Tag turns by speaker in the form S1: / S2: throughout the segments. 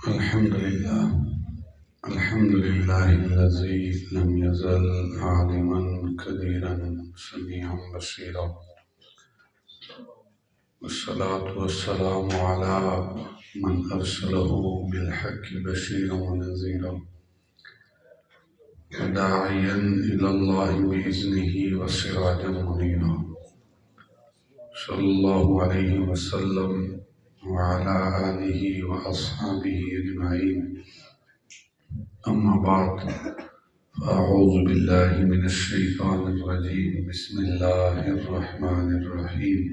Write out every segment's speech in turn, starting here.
S1: الحمد لله الذي لم يزل عالما قديرا سميعا بصيرا، والصلاة والسلام على من أرسله بالحق بشيرا ونذيرا، وداعيا إلى الله بإذنه وسراجا منيرا، صلى الله عليه وسلم وعلى آله وأصحابه أجمعين. أما بعد، فأعوذ بالله من الشيطان الرجيم. بسم الله الرحمن الرحيم.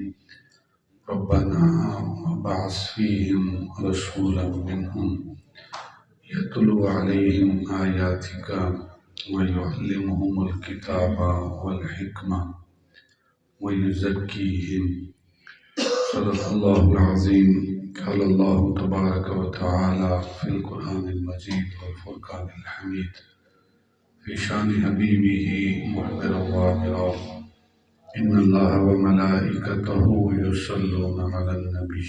S1: ربنا وابعث فيهم رسولا منهم يتلو عليهم آياتك ويعلمهم الكتاب والحكمة ويزكيهم. صدق الله العظيم. قال الله تبارك وتعالى في القرآن المجيد والفرقان الحميد في شان حبيبه مخبرا وآمرا: إن الله وملائكته يصلون على النبي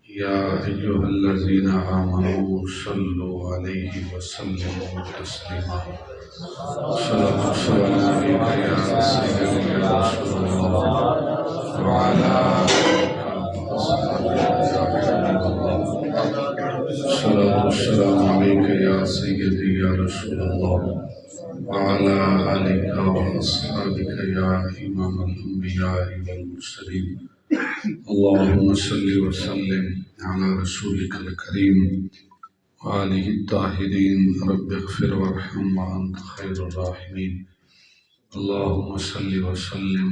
S1: يا أيها الذين آمنوا صلوا عليه وسلموا تسليما. صلاة والسلام عليك يا سيدي يا رسول الله وعلى آلك وأصحابك يا حبيب الله. صلاة والسلام عليك يا سيدي يا رسول الله وعلى آلك وأصحابك يا إمام الأنبياء والمرسلين. اللهم صل وسلم على رسولك الكريم وآله الطاهرين. رب اغفر وارحم وأنت خير الراحمين. اللهم صل وسلم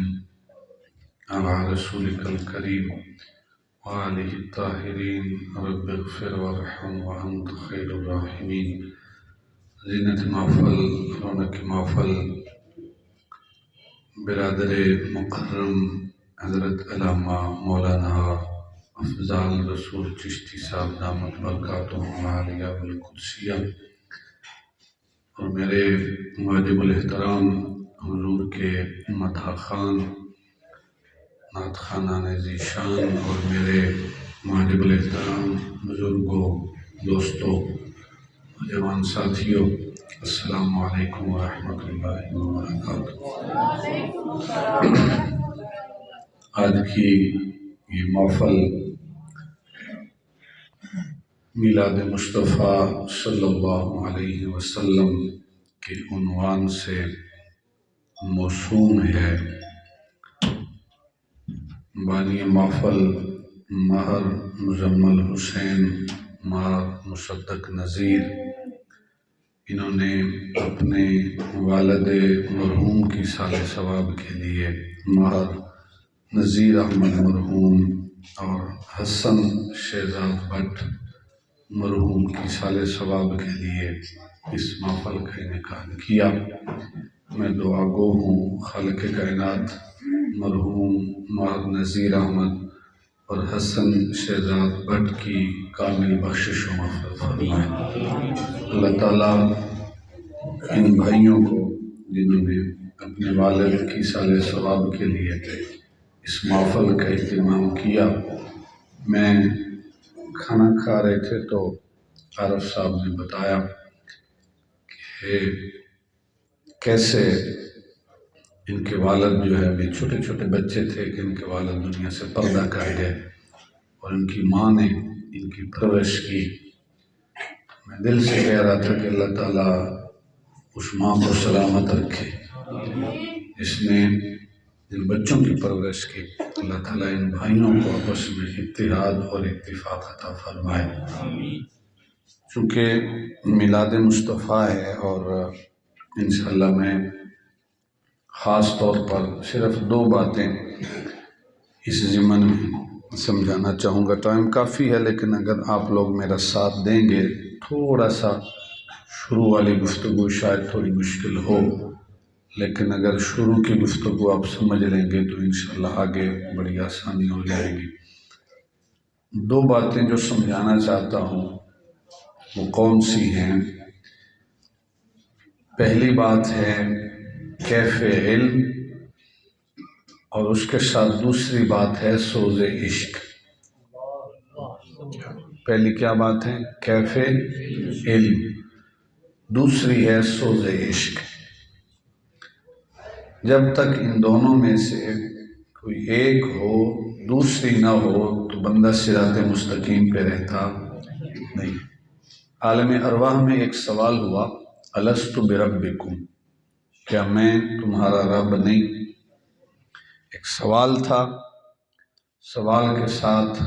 S1: على رسولك الكريم وآله الطاهرين. رب اغفر وارحم وأنت خير الراحمين. زینت محفل، رونق محفل، برادر مکرم حضرت علامہ مولانا افضال رسول چشتی صاحب دامت برکاتہم العالیہ والقدسیہ، اور میرے واجب الاحترام حضور کے مدح خوان، نعت خوانان ذی شان، اور میرے واجب الاحترام بزرگوں، دوستوں، جوان ساتھیوں، السلام علیکم ورحمۃ اللہ وبرکاتہ۔ آج کی یہ محفل میلاد مصطفیٰ صلی اللہ علیہ وسلم کے عنوان سے موسوم ہے۔ بانی محفل ماہر مزمل حسین ماہر مصدق نذیر، انہوں نے اپنے والد مرحوم کی سال ثواب کے لیے ماہر نذیر احمد مرحوم اور حسن شہزاد بٹ مرحوم کی سال ثواب کے لیے اس محفل کا انعقاد کیا۔ میں دعا گو ہوں خالق کائنات مرحوم ماہر نذیر احمد اور حسن شہزاد بٹ کی کامل بخشش و مغفرت فرمائے۔ اللہ تعالیٰ ان بھائیوں کو جنہوں نے اپنے والد کی سال ثواب کے لیے اس محفل کا اہتمام کیا، میں کھانا کھا رہے تھے تو عارف صاحب نے بتایا کہ کیسے ان کے والد جو ہے ابھی چھوٹے چھوٹے بچے تھے کہ ان کے والد دنیا سے پردہ کر گئے، اور ان کی ماں نے ان کی پرورش کی۔ میں دل سے کہہ رہا تھا کہ اللہ تعالیٰ اس ماں کو سلامت رکھے جس نے ان بچوں کی پرورش کی۔ اللہ تعالیٰ ان بھائیوں کو آپس میں اتحاد اور اتفاق عطا فرمائے۔ چونکہ میلاد مصطفیٰ ہے اور انشاءاللہ میں خاص طور پر صرف 2 باتیں اس ضمن میں سمجھانا چاہوں گا۔ ٹائم کافی ہے لیکن اگر آپ لوگ میرا ساتھ دیں گے، تھوڑا سا شروع والی گفتگو شاید تھوڑی مشکل ہو، لیکن اگر شروع کی گفتگو آپ سمجھ لیں گے تو انشاءاللہ آگے بڑی آسانی ہو جائے گی۔ 2 باتیں جو سمجھانا چاہتا ہوں وہ کون سی ہیں؟ پہلی بات ہے کیف علم، اور اس کے ساتھ دوسری بات ہے سوز عشق۔ پہلی کیا بات ہے؟ کیف علم، دوسری ہے سوز عشق۔ جب تک ان دونوں میں سے کوئی ایک ہو دوسری نہ ہو تو بندہ صراط مستقیم پہ رہتا نہیں۔ عالم ارواح میں ایک سوال ہوا، الست بربکم، کیا میں تمہارا رب نہیں؟ ایک سوال تھا، سوال کے ساتھ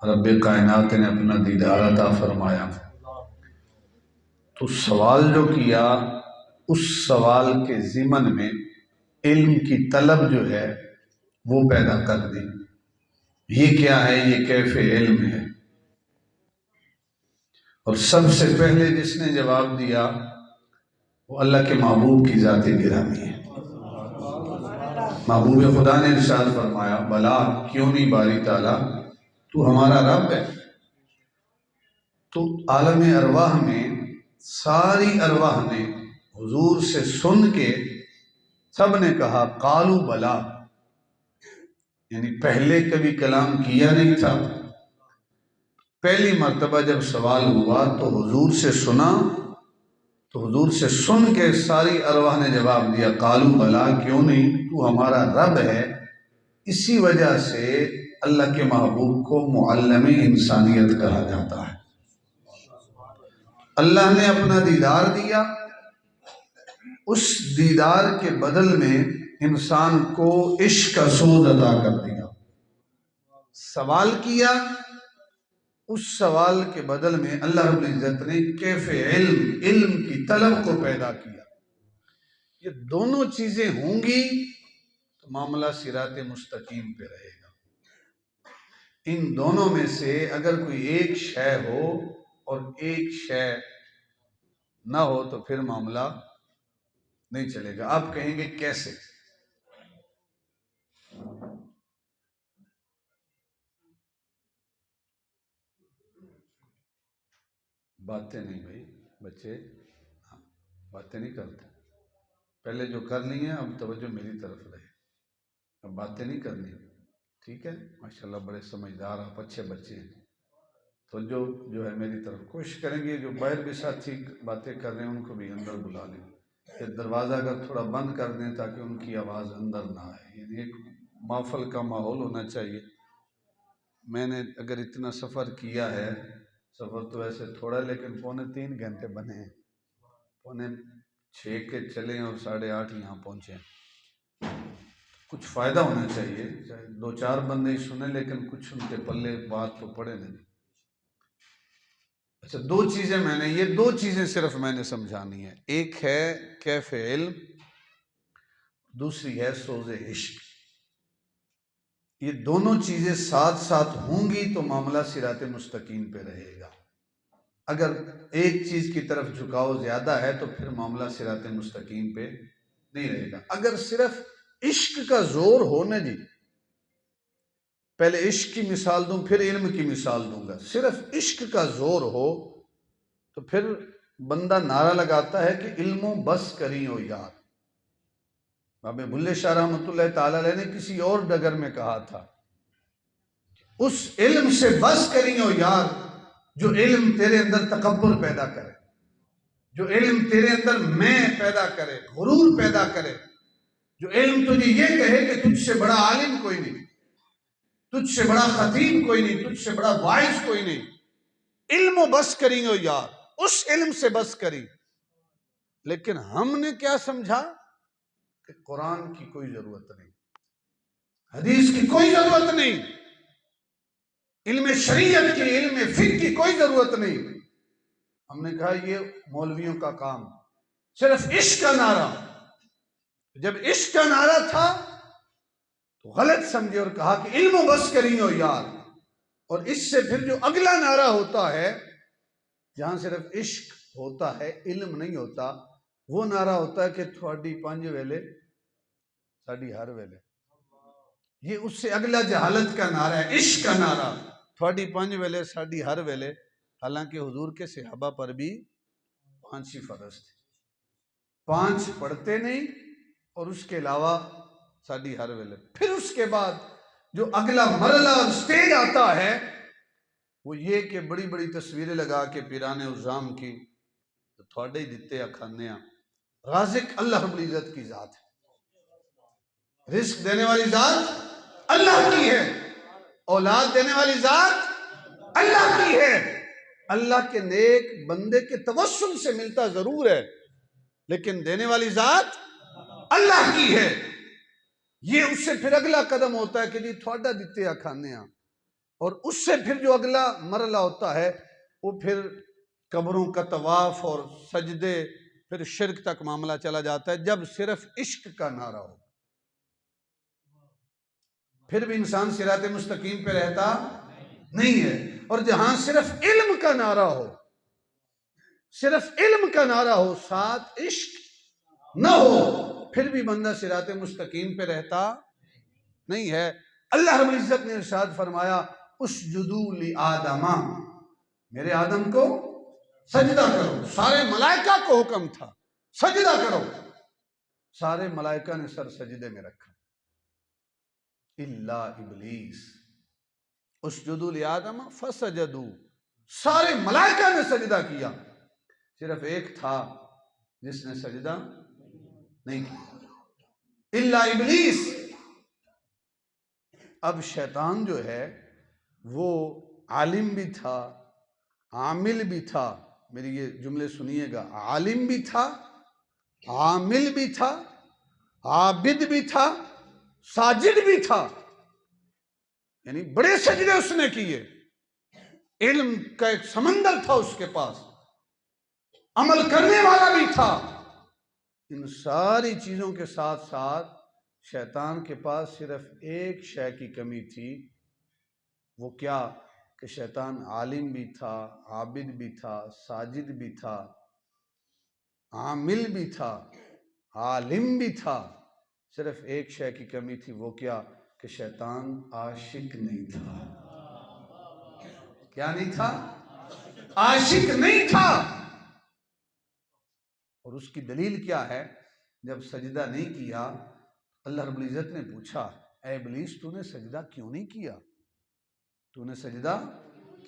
S1: رب کائنات نے اپنا دیدار عطا فرمایا۔ تو سوال جو کیا اس سوال کے ضمن میں علم کی طلب جو ہے وہ پیدا کر دی۔ یہ کیا ہے؟ یہ کیف علم ہے۔ اور سب سے پہلے جس نے جواب دیا وہ اللہ کے محبوب کی ذات گرامی ہے۔ محبوب خدا نے ارشاد فرمایا، بلا کیوں نہیں باری تعالیٰ، تو ہمارا رب ہے۔ تو عالم ارواح میں ساری ارواح نے حضور سے سن کے سب نے کہا قالو بلا، یعنی پہلے کبھی کلام کیا نہیں تھا، پہلی مرتبہ جب سوال ہوا تو حضور سے سنا، تو حضور سے سن کے ساری ارواح نے جواب دیا قالو بلا، کیوں نہیں، تو ہمارا رب ہے۔ اسی وجہ سے اللہ کے محبوب کو معلم انسانیت کہا جاتا ہے۔ اللہ نے اپنا دیدار دیا، اس دیدار کے بدل میں انسان کو عشق کا سود عطا کر دیا۔ سوال کیا، اس سوال کے بدل میں اللہ رب العزت نے کیف علم، علم کی طلب کو پیدا کیا۔ یہ دونوں چیزیں ہوں گی تو معاملہ صراط مستقیم پہ رہے گا۔ ان دونوں میں سے اگر کوئی ایک شے ہو اور ایک شے نہ ہو تو پھر معاملہ نہیں چلے گا۔ آپ کہیں گے کیسے؟ باتیں نہیں بھائی، بچے باتیں نہیں کرتے، پہلے جو کر لی ہیں اب توجہ میری طرف رہے، اب باتیں نہیں کرنی، ٹھیک ہے؟ ماشاءاللہ بڑے سمجھدار آپ، اچھے بچے ہیں، تو جو ہے میری طرف کوشش کریں گے، جو باہر بھی ساتھی باتیں کر رہے ہیں ان کو بھی اندر بلا لیں، پھر دروازہ اگر تھوڑا بند کر دیں تاکہ ان کی آواز اندر نہ آئے، یعنی ایک محفل کا ماحول ہونا چاہیے۔ میں نے اگر اتنا سفر کیا ہے، سفر تو ایسے تھوڑا لیکن 3.25 گھنٹے بنے ہیں، 5:45 کے چلے اور 8:30 یہاں پہنچے، کچھ فائدہ ہونا چاہیے، چاہے 2-4 بندے ہی سنیں لیکن کچھ ان کے پلے بات تو پڑے نہیں۔ اچھا، یہ دو چیزیں صرف میں نے سمجھانی ہے، ایک ہے کیف علم، دوسری ہے سوز عشق۔ یہ دونوں چیزیں ساتھ ساتھ ہوں گی تو معاملہ صراط مستقیم پہ رہے گا۔ اگر ایک چیز کی طرف جھکاؤ زیادہ ہے تو پھر معاملہ صراط مستقیم پہ نہیں رہے گا۔ اگر صرف عشق کا زور ہو نا جی، پہلے عشق کی مثال دوں پھر علم کی مثال دوں گا، صرف عشق کا زور ہو تو پھر بندہ نعرہ لگاتا ہے کہ علم و بس کری ہو یار۔ بابے بلے شاہ رحمۃ اللہ تعالی علیہ نے کسی اور ڈگر میں کہا تھا، اس علم سے بس کری ہو یار جو علم تیرے اندر تکبر پیدا کرے، جو علم تیرے اندر میں پیدا کرے، غرور پیدا کرے، جو علم تجھے یہ کہے کہ تجھ سے بڑا عالم کوئی نہیں، تجھ سے بڑا خطیب کوئی نہیں، تجھ سے بڑا واعظ کوئی نہیں، علم و بس کری ہو یار، اس علم سے بس کری۔ لیکن ہم نے کیا سمجھا کہ قرآن کی کوئی ضرورت نہیں، حدیث کی کوئی ضرورت نہیں، علم شریعت کی، علم فقہ کی کوئی ضرورت نہیں۔ ہم نے کہا یہ مولویوں کا کام، صرف عشق کا نعرہ۔ جب عشق کا نعرہ تھا تو غلط سمجھے اور کہا کہ علم و بس کری ہو یار، اور اس سے پھر جو اگلا نعرہ ہوتا ہے جہاں صرف عشق ہوتا ہے علم نہیں ہوتا، وہ نعرہ ہوتا ہے کہ تھوڑی 5 ویلے ساڑی ہر ویلے، یہ اس سے اگلا جہالت کا نعرہ ہے، عشق کا نعرہ، تھوڑی 5 ویلے ساڑی ہر ویلے، حالانکہ حضور کے صحابہ پر بھی 5 ہی فرض تھے، 5 پڑھتے نہیں اور اس کے علاوہ ساڈی ہر ویلے۔ پھر اس کے بعد جو اگلا مرحلہ اور سٹیج آتا ہے وہ یہ کہ بڑی بڑی تصویریں لگا کے پیرانے عظام کی تو تھوڑے ہی دتے کھانے ہاں۔ رازق اللہ رب العزت کی ذات ہے، رزق دینے والی ذات اللہ کی ہے، اولاد دینے والی ذات اللہ کی ہے۔ اللہ کے نیک بندے کے توسل سے ملتا ضرور ہے لیکن دینے والی ذات اللہ کی ہے۔ یہ اس سے پھر اگلا قدم ہوتا ہے کہ جی تھوڑا دیتے ہیں کھانے ہاں، اور اس سے پھر جو اگلا مرحلہ ہوتا ہے وہ پھر قبروں کا طواف اور سجدے، پھر شرک تک معاملہ چلا جاتا ہے جب صرف عشق کا نعرہ ہو۔ پھر بھی انسان صراط مستقیم پہ رہتا نہیں ہے، اور جہاں صرف علم کا نعرہ ہو، صرف علم کا نعرہ ہو، ساتھ عشق نہ ہو، پھر بھی بندہ صراط مستقیم پہ رہتا نہیں ہے۔ اللہ رب العزت نے ارشاد فرمایا اسجدوا لآدم، میرے آدم کو سجدہ کرو۔ سارے ملائکہ کو حکم تھا سجدہ کرو، سارے ملائکہ نے سر سجدے میں رکھا الا ابلیس، اسجدوا لآدم فسجدوا، سارے ملائکہ نے سجدہ کیا، صرف ایک تھا جس نے سجدہ نہیں کیا، الا ابلیس۔ اب شیطان جو ہے وہ عالم بھی تھا، عامل بھی تھا، میری یہ جملے سنیے گا، عالم بھی تھا، عامل بھی تھا، عابد بھی تھا، ساجد بھی تھا، یعنی بڑے سجدے اس نے کیے، علم کا ایک سمندر تھا اس کے پاس، عمل کرنے والا بھی تھا۔ ان ساری چیزوں کے ساتھ ساتھ شیطان کے پاس صرف ایک شے کی کمی تھی، وہ کیا کہ شیطان عالم بھی تھا، عابد بھی تھا، ساجد بھی تھا، عامل بھی تھا، عالم بھی تھا، صرف ایک شے کی کمی تھی، وہ کیا کہ شیطان عاشق نہیں تھا۔ کیا نہیں تھا؟ عاشق نہیں تھا۔ اور اس کی دلیل کیا ہے؟ جب سجدہ نہیں کیا اللہ رب العزت نے پوچھا اے ابلیس تو نے سجدہ کیوں نہیں کیا؟ تو نے سجدہ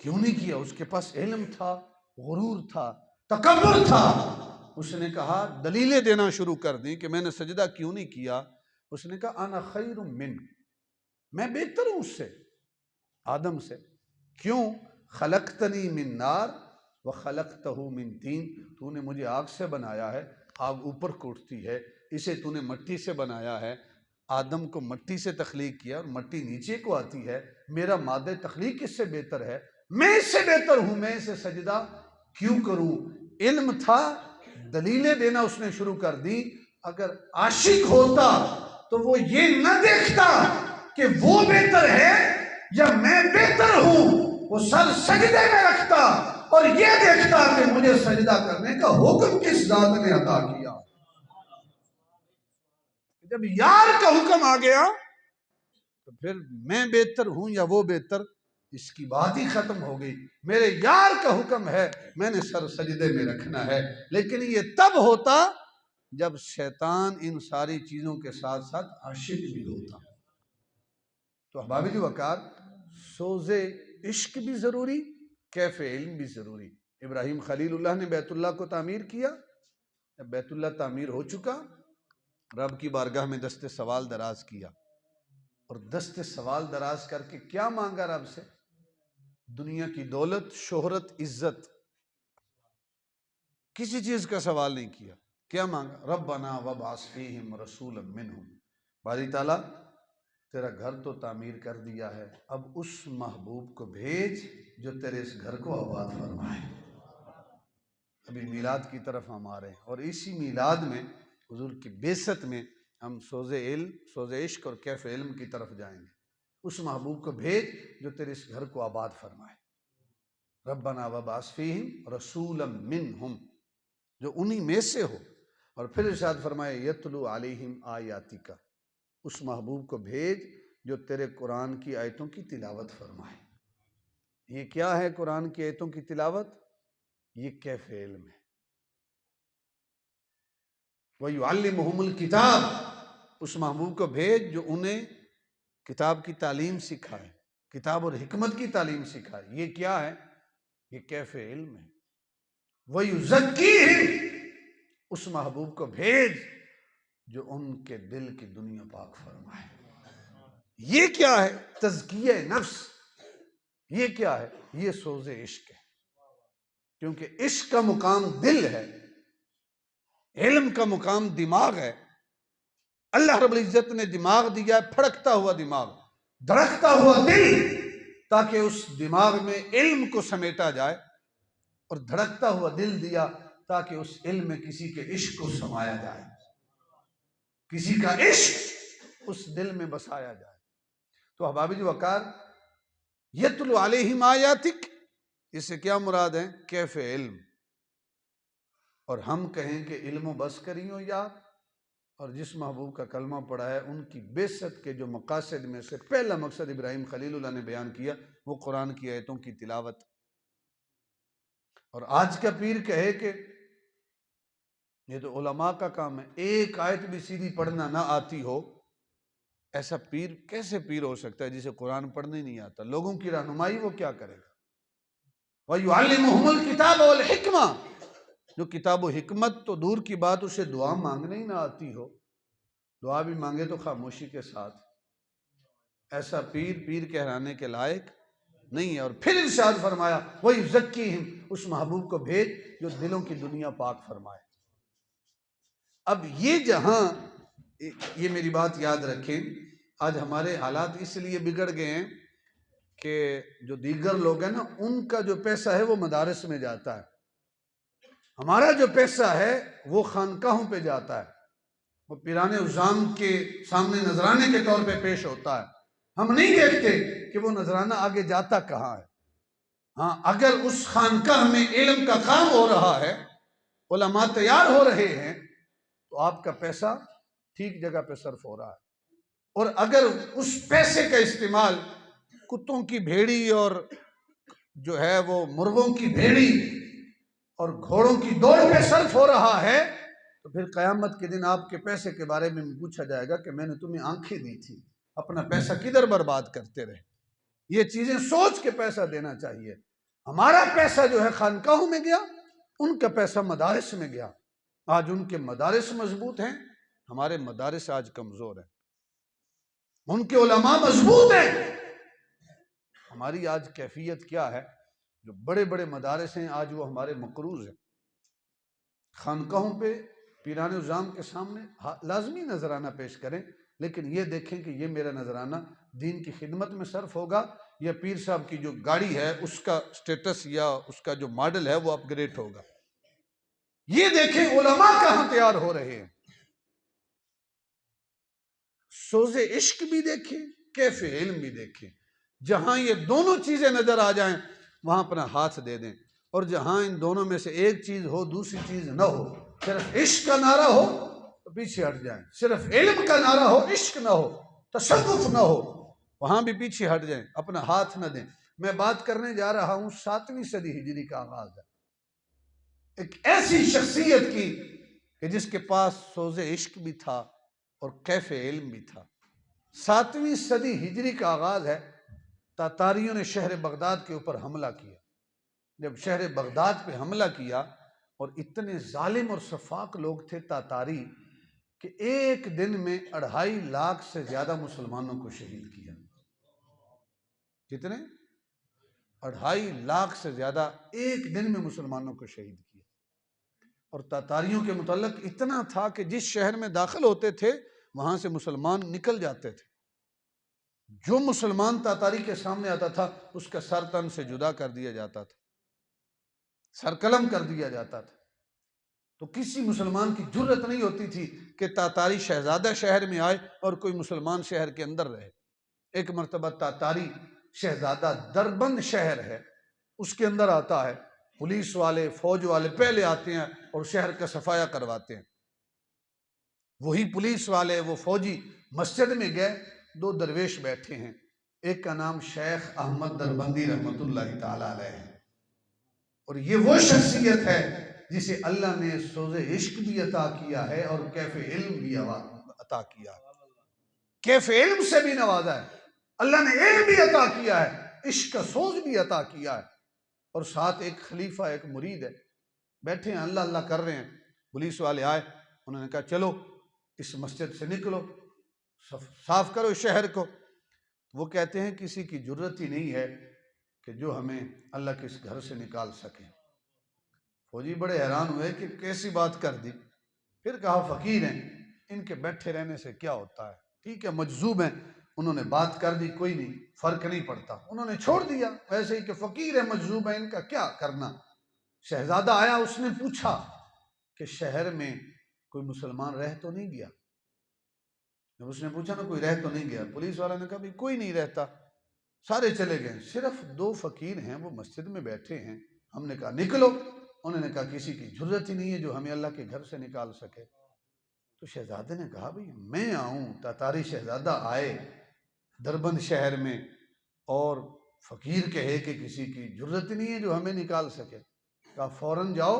S1: کیوں نہیں کیا؟ اس کے پاس علم تھا، غرور تھا، تکبر تھا۔ اس نے کہا دلیلیں دینا شروع کر دی کہ میں نے سجدہ کیوں نہیں کیا۔ اس نے کہا انا خیر من، میں بہتر ہوں اس سے، آدم سے۔ کیوں؟ خلقتنی من نار وخلقتہ من طین، تو نے مجھے آگ سے بنایا ہے، آگ اوپر کو اٹھتی ہے، اسے تو نے مٹی سے بنایا ہے، آدم کو مٹی سے تخلیق کیا اور مٹی نیچے کو آتی ہے، میرا مادہ تخلیق اس سے بہتر ہے، میں اس سے بہتر ہوں، میں اسے سجدہ کیوں کروں؟ علم تھا، دلیلیں دینا اس نے شروع کر دی۔ اگر عاشق ہوتا تو وہ یہ نہ دیکھتا کہ وہ بہتر ہے یا میں بہتر ہوں، وہ سر سجدے میں رکھتا اور یہ دیکھتا کہ مجھے سجدہ کرنے کا حکم کس ذات نے عطا کیا۔ جب یار کا حکم آ گیا تو پھر میں بہتر ہوں یا وہ بہتر، اس کی بات ہی ختم ہو گئی۔ میرے یار کا حکم ہے، میں نے سر سجدے میں رکھنا ہے۔ لیکن یہ تب ہوتا جب شیطان ان ساری چیزوں کے ساتھ ساتھ عاشق بھی ہوتا۔ تو احباب وقار، سوز عشق بھی ضروری، کیف علم بھی ضروری۔ ابراہیم خلیل اللہ نے بیت اللہ کو تعمیر کیا، جب بیت اللہ تعمیر ہو چکا رب کی بارگاہ میں دست سوال دراز کیا، اور دست سوال دراز کر کے کیا مانگا رب سے؟ دنیا کی دولت، شہرت، عزت، کسی چیز کا سوال نہیں کیا۔ کیا مانگا؟ ربنا وابعث فیہم رسولا منہم، باری تعالیٰ تیرا گھر تو تعمیر کر دیا ہے، اب اس محبوب کو بھیج جو تیرے اس گھر کو آباد فرمائے۔ ابھی میلاد کی طرف ہم آ رہے ہیں، اور اسی میلاد میں حضور کی بعثت میں ہم سوز علم، سوز عشق اور کیف علم کی طرف جائیں گے۔ اس محبوب کو بھیج جو تیرے اس گھر کو آباد فرمائے۔ ربنا وابعث فیہم رسولا منہم، جو انہی میں سے ہو، اور پھر ارشاد فرمائے یتلو علیہم آیاتک، اس محبوب کو بھیج جو تیرے قرآن کی آیتوں کی تلاوت فرمائے۔ یہ کیا ہے قرآن کی آیتوں کی تلاوت؟ یہ کیف علم ہے۔ وَيُعَلِّمُهُمُ الْكِتَابِ، اس محبوب کو بھیج جو انہیں کتاب کی تعلیم سکھائے، کتاب اور حکمت کی تعلیم سکھائے۔ یہ کیا ہے؟ یہ کیف علم ہے۔ وَيُزَكِّيهِمْ، اس محبوب کو بھیج جو ان کے دل کی دنیا پاک فرمائے۔ یہ کیا ہے؟ تزکیہ نفس۔ یہ کیا ہے؟ یہ سوز عشق ہے، کیونکہ عشق کا مقام دل ہے، علم کا مقام دماغ ہے۔ اللہ رب العزت نے دماغ دیا ہے، پھڑکتا ہوا دماغ، دھڑکتا ہوا دل، تاکہ اس دماغ میں علم کو سمیٹا جائے، اور دھڑکتا ہوا دل دیا تاکہ اس علم میں کسی کے عشق کو سمایا جائے، کسی کا عشق اس دل میں بسایا جائے۔ تو احباب وقار، یتلو علیہم آیاتک، اس سے کیا مراد ہے؟ کیف علم۔ اور ہم کہیں کہ علم و بس کریوں یار، اور جس محبوب کا کلمہ پڑھا ہے ان کی بعثت کے جو مقاصد میں سے پہلا مقصد ابراہیم خلیل اللہ نے بیان کیا وہ قرآن کی آیتوں کی تلاوت۔ اور آج کا پیر کہے کہ یہ تو علماء کا کام ہے، ایک آیت بھی سیدھی پڑھنا نہ آتی ہو، ایسا پیر کیسے پیر ہو سکتا ہے جسے قرآن پڑھنے نہیں آتا؟ لوگوں کی رہنمائی وہ کیا کرے گا؟ وَيُعَلِّمُهُمُ الْكِتَابَ وَالْحِكْمَةَ، جو کتاب و حکمت تو دور کی بات، اسے دعا مانگنے ہی نہ آتی ہو، دعا بھی مانگے تو خاموشی کے ساتھ، ایسا پیر کہلانے کے لائق نہیں ہے۔ اور پھر ارشاد فرمایا وَيُزَكِّيهِمْ، اس محبوب کو بھیج جو دلوں کی دنیا پاک فرمائے۔ اب یہ جہاں، یہ میری بات یاد رکھیں، آج ہمارے حالات اس لیے بگڑ گئے ہیں کہ جو دیگر لوگ ہیں نا، ان کا جو پیسہ ہے وہ مدارس میں جاتا ہے، ہمارا جو پیسہ ہے وہ خانقاہوں پہ جاتا ہے، وہ پیران عظام کے سامنے نذرانے کے طور پہ پیش ہوتا ہے۔ ہم نہیں دیکھتے کہ وہ نذرانہ آگے جاتا کہاں ہے۔ ہاں، اگر اس خانقاہ میں علم کا کام ہو رہا ہے، علماء تیار ہو رہے ہیں، تو آپ کا پیسہ ٹھیک جگہ پہ صرف ہو رہا ہے۔ اور اگر اس پیسے کا استعمال کتوں کی بھیڑی اور جو ہے وہ مرغوں کی بھیڑی اور گھوڑوں کی دوڑ پہ صرف ہو رہا ہے، تو پھر قیامت کے دن آپ کے پیسے کے بارے میں پوچھا جائے گا کہ میں نے تمہیں آنکھیں دی تھی، اپنا پیسہ کدھر برباد کرتے رہے۔ یہ چیزیں سوچ کے پیسہ دینا چاہیے۔ ہمارا پیسہ جو ہے خانقاہوں میں گیا، ان کا پیسہ مدارس میں گیا۔ آج ان کے مدارس مضبوط ہیں، ہمارے مدارس آج کمزور ہیں۔ ان کے علماء مضبوط ہیں، ہماری آج کیفیت کیا ہے؟ جو بڑے بڑے مدارس ہیں آج وہ ہمارے مقروض ہیں۔ خانقاہوں پہ پیران عظام کے سامنے لازمی نذرانہ پیش کریں، لیکن یہ دیکھیں کہ یہ میرا نذرانہ دین کی خدمت میں صرف ہوگا یا پیر صاحب کی جو گاڑی ہے اس کا سٹیٹس یا اس کا جو ماڈل ہے وہ اپ گریڈ ہوگا۔ یہ دیکھیں علماء کہاں تیار ہو رہے ہیں۔ سوز عشق بھی دیکھیں، کیف علم بھی دیکھیں۔ جہاں یہ دونوں چیزیں نظر آ جائیں وہاں اپنا ہاتھ دے دیں، اور جہاں ان دونوں میں سے ایک چیز ہو دوسری چیز نہ ہو، صرف عشق کا نعرہ ہو تو پیچھے ہٹ جائیں، صرف علم کا نعرہ ہو، عشق نہ ہو، تصوف نہ ہو، وہاں بھی پیچھے ہٹ جائیں، اپنا ہاتھ نہ دیں۔ میں بات کرنے جا رہا ہوں 7ویں صدی ہجری کا آغاز ہے، ایک ایسی شخصیت کی کہ جس کے پاس سوز عشق بھی تھا اور کیف علم بھی تھا۔ 7ویں صدی ہجری کا آغاز ہے، تاتاریوں نے شہر بغداد کے اوپر حملہ کیا۔ جب شہر بغداد پہ حملہ کیا، اور اتنے ظالم اور سفاک لوگ تھے تاتاری کہ ایک دن میں 2.5 لاکھ سے زیادہ مسلمانوں کو شہید کیا۔ کتنے؟ 2.5 لاکھ سے زیادہ ایک دن میں مسلمانوں کو شہید کیا۔ اور تاتاریوں کے متعلق اتنا تھا کہ جس شہر میں داخل ہوتے تھے وہاں سے مسلمان نکل جاتے تھے۔ جو مسلمان تاتاری کے سامنے آتا تھا اس کا سر تن سے جدا کر دیا جاتا تھا، سر قلم کر دیا جاتا تھا۔ تو کسی مسلمان کی جرت نہیں ہوتی تھی کہ تاتاری شہزادہ شہر میں آئے اور کوئی مسلمان شہر کے اندر رہے۔ ایک مرتبہ تاتاری شہزادہ دربند شہر ہے، اس کے اندر آتا ہے، پولیس والے فوج والے پہلے آتے ہیں اور شہر کا صفایا کرواتے ہیں۔ وہی پولیس والے وہ فوجی مسجد میں گئے، 2 درویش بیٹھے ہیں، ایک کا نام شیخ احمد دربندی رحمت اللہ تعالی علیہ ہے، اور یہ وہ شخصیت ہے جسے اللہ نے سوز عشق بھی عطا کیا ہے اور کیف علم بھی عطا کیا ہے۔ کیف علم سے بھی نوازا ہے، اللہ نے علم بھی عطا کیا ہے، عشق کا سوز بھی عطا کیا ہے، اور ساتھ ایک خلیفہ ایک مرید ہے، بیٹھے ہیں اللہ اللہ کر رہے ہیں، پولیس والے آئے، انہوں نے کہا چلو اس مسجد سے نکلو، صاف کرو اس شہر کو۔ وہ کہتے ہیں کسی کی جرت ہی نہیں ہے کہ جو ہمیں اللہ کے اس گھر سے نکال سکے۔ فوجی بڑے حیران ہوئے کہ کیسی بات کر دی، پھر کہا فقیر ہیں، ان کے بیٹھے رہنے سے کیا ہوتا ہے، ٹھیک ہے مجذوب ہیں، انہوں نے بات کر دی، کوئی نہیں، فرق نہیں پڑتا، انہوں نے چھوڑ دیا ویسے ہی کہ فقیر ہیں مجذوب ہیں، ان کا کیا کرنا۔ شہزادہ آیا، اس نے پوچھا کہ شہر میں کوئی مسلمان رہ تو نہیں گیا؟ جب اس نے پوچھا نا کوئی رہ تو نہیں گیا، پولیس والا نے کہا بھی کوئی نہیں رہتا، سارے چلے گئے، صرف 2 فقیر ہیں وہ مسجد میں بیٹھے ہیں۔ ہم نے کہا نکلو، انہوں نے کہا کسی کی جرت ہی نہیں ہے جو ہمیں اللہ کے گھر سے نکال سکے۔ تو شہزادے نے کہا بھئی میں آؤں، تاتاری شہزادہ آئے دربند شہر میں اور فقیر کہے کہ کسی کی جرت ہی نہیں ہے جو ہمیں نکال سکے۔ کہا فوراً جاؤ،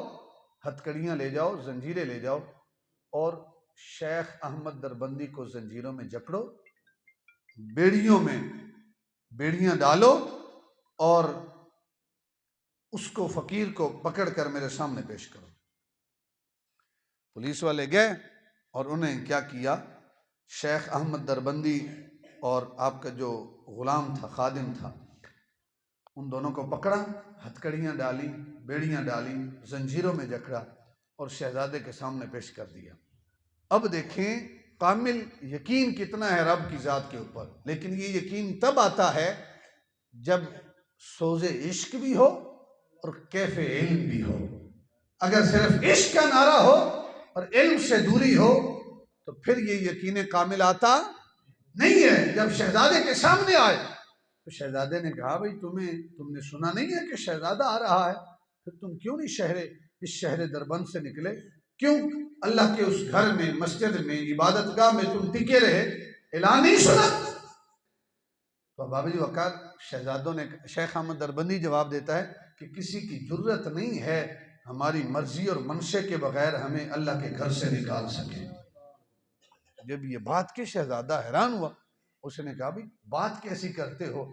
S1: ہتکڑیاں لے جاؤ، زنجیریں لے جاؤ، اور شیخ احمد دربندی کو زنجیروں میں جکڑو، بیڑیوں میں بیڑیاں ڈالو، اور اس کو فقیر کو پکڑ کر میرے سامنے پیش کرو۔ پولیس والے گئے اور انہیں کیا کیا، شیخ احمد دربندی اور آپ کا جو غلام تھا، خادم تھا، ان دونوں کو پکڑا، ہتکڑیاں ڈالی، بیڑیاں ڈالی، زنجیروں میں جکڑا اور شہزادے کے سامنے پیش کر دیا۔ اب دیکھیں کامل یقین کتنا ہے رب کی ذات کے اوپر، لیکن یہ یقین تب آتا ہے جب سوز عشق بھی ہو اور کیف علم بھی ہو۔ اگر صرف عشق کا نعرہ ہو اور علم سے دوری ہو تو پھر یہ یقین کامل آتا نہیں ہے۔ جب شہزادے کے سامنے آئے تو شہزادے نے کہا بھئی تم نے سنا نہیں ہے کہ شہزادہ آ رہا ہے، پھر تم کیوں نہیں اس شہر دربند سے نکلے، کیوں اللہ کے اس گھر میں، مسجد میں، عبادت گاہ میں تم ٹکے رہے، اعلان نہیں سنا؟ تو بابا جی وقار شہزادوں نے، شیخ احمد دربندی جواب دیتا ہے کہ کسی کی جرت نہیں ہے ہماری مرضی اور منشے کے بغیر ہمیں اللہ کے گھر سے نکال سکے۔ جب یہ بات کی شہزادہ حیران ہوا، اس نے کہا بھی بات کیسی کرتے ہو،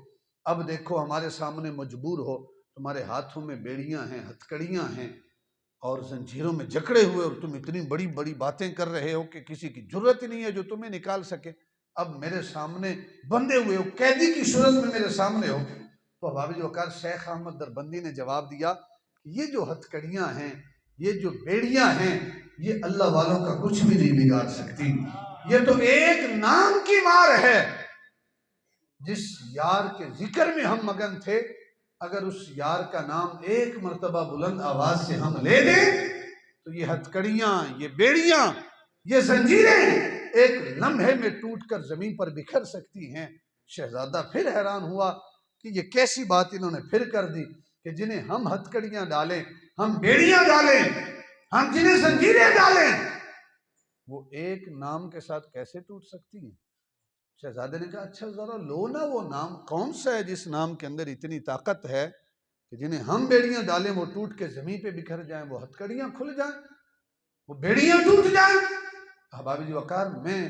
S1: اب دیکھو ہمارے سامنے مجبور ہو، تمہارے ہاتھوں میں بیڑیاں ہیں، ہتکڑیاں ہیں اور زنجیروں میں جکڑے ہوئے، اور تم اتنی بڑی بڑی باتیں کر رہے ہو کہ کسی کی جرت ہی نہیں ہے جو تمہیں نکال سکے۔ اب میرے سامنے بندے ہوئے ہو، قیدی کی صورت میں میرے سامنے ہو۔ تو بابی وقار شیخ احمد دربندی نے جواب دیا کہ یہ جو ہتکڑیاں ہیں، یہ جو بیڑیاں ہیں، یہ اللہ والوں کا کچھ بھی نہیں بگاڑ سکتی، یہ تو ایک نام کی مار ہے۔ جس یار کے ذکر میں ہم مگن تھے، اگر اس یار کا نام ایک مرتبہ بلند آواز سے ہم لے دیں تو یہ ہتکڑیاں، یہ بیڑیاں، یہ زنجیریں ایک لمحے میں ٹوٹ کر زمین پر بکھر سکتی ہیں۔ شہزادہ پھر حیران ہوا کہ یہ کیسی بات انہوں نے پھر کر دی کہ جنہیں ہم ہتکڑیاں ڈالیں، ہم بیڑیاں ڈالیں، ہم جنہیں زنجیریں ڈالیں، وہ ایک نام کے ساتھ کیسے ٹوٹ سکتی ہیں؟ شہزادے نے کہا اچھا ذرا لو نا وہ نام کون سا ہے جس نام کے اندر اتنی طاقت ہے کہ جنہیں ہم بیڑیاں ڈالیں وہ ٹوٹ کے زمین پہ بکھر جائیں، وہ ہتکڑیاں کھل جائیں، وہ بیڑیاں ٹوٹ جائیں۔ احباب جی وقار میں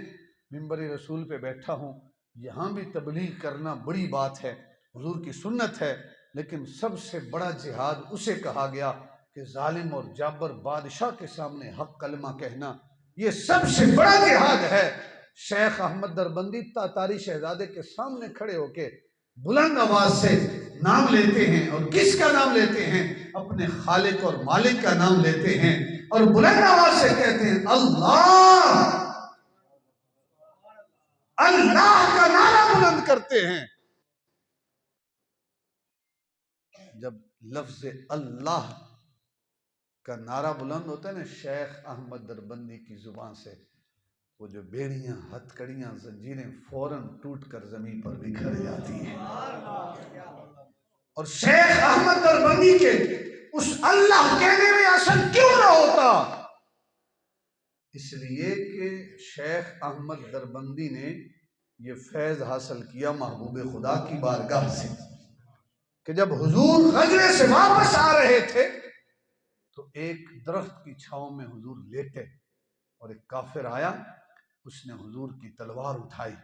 S1: منبر رسول پہ بیٹھا ہوں، یہاں بھی تبلیغ کرنا بڑی بات ہے، حضور کی سنت ہے، لیکن سب سے بڑا جہاد اسے کہا گیا کہ ظالم اور جابر بادشاہ کے سامنے حق کلمہ کہنا، یہ سب سے بڑا جہاد ہے۔ شیخ احمد دربندی تاتاری شہزادے کے سامنے کھڑے ہو کے بلند آواز سے نام لیتے ہیں، اور کس کا نام لیتے ہیں؟ اپنے خالق اور مالک کا نام لیتے ہیں، اور بلند آواز سے کہتے ہیں اللہ، اللہ کا نعرہ بلند کرتے ہیں۔ جب لفظ اللہ کا نعرہ بلند ہوتا ہے نا شیخ احمد دربندی کی زبان سے، وہ جو بیڑیاں، ہتکڑیاں، زنجیریں فوراً ٹوٹ کر زمین پر بکھر جاتی ہیں۔ اور شیخ احمد دربندی کے اس اللہ کہنے میں اثر کیوں نہ ہوتا؟ اس لیے کہ شیخ احمد دربندی نے یہ فیض حاصل کیا محبوب خدا کی بارگاہ سے کہ جب حضور غزوے سے واپس آ رہے تھے تو ایک درخت کی چھاؤں میں حضور لیٹے، اور ایک کافر آیا، اس نے حضور کی تلوار اٹھائی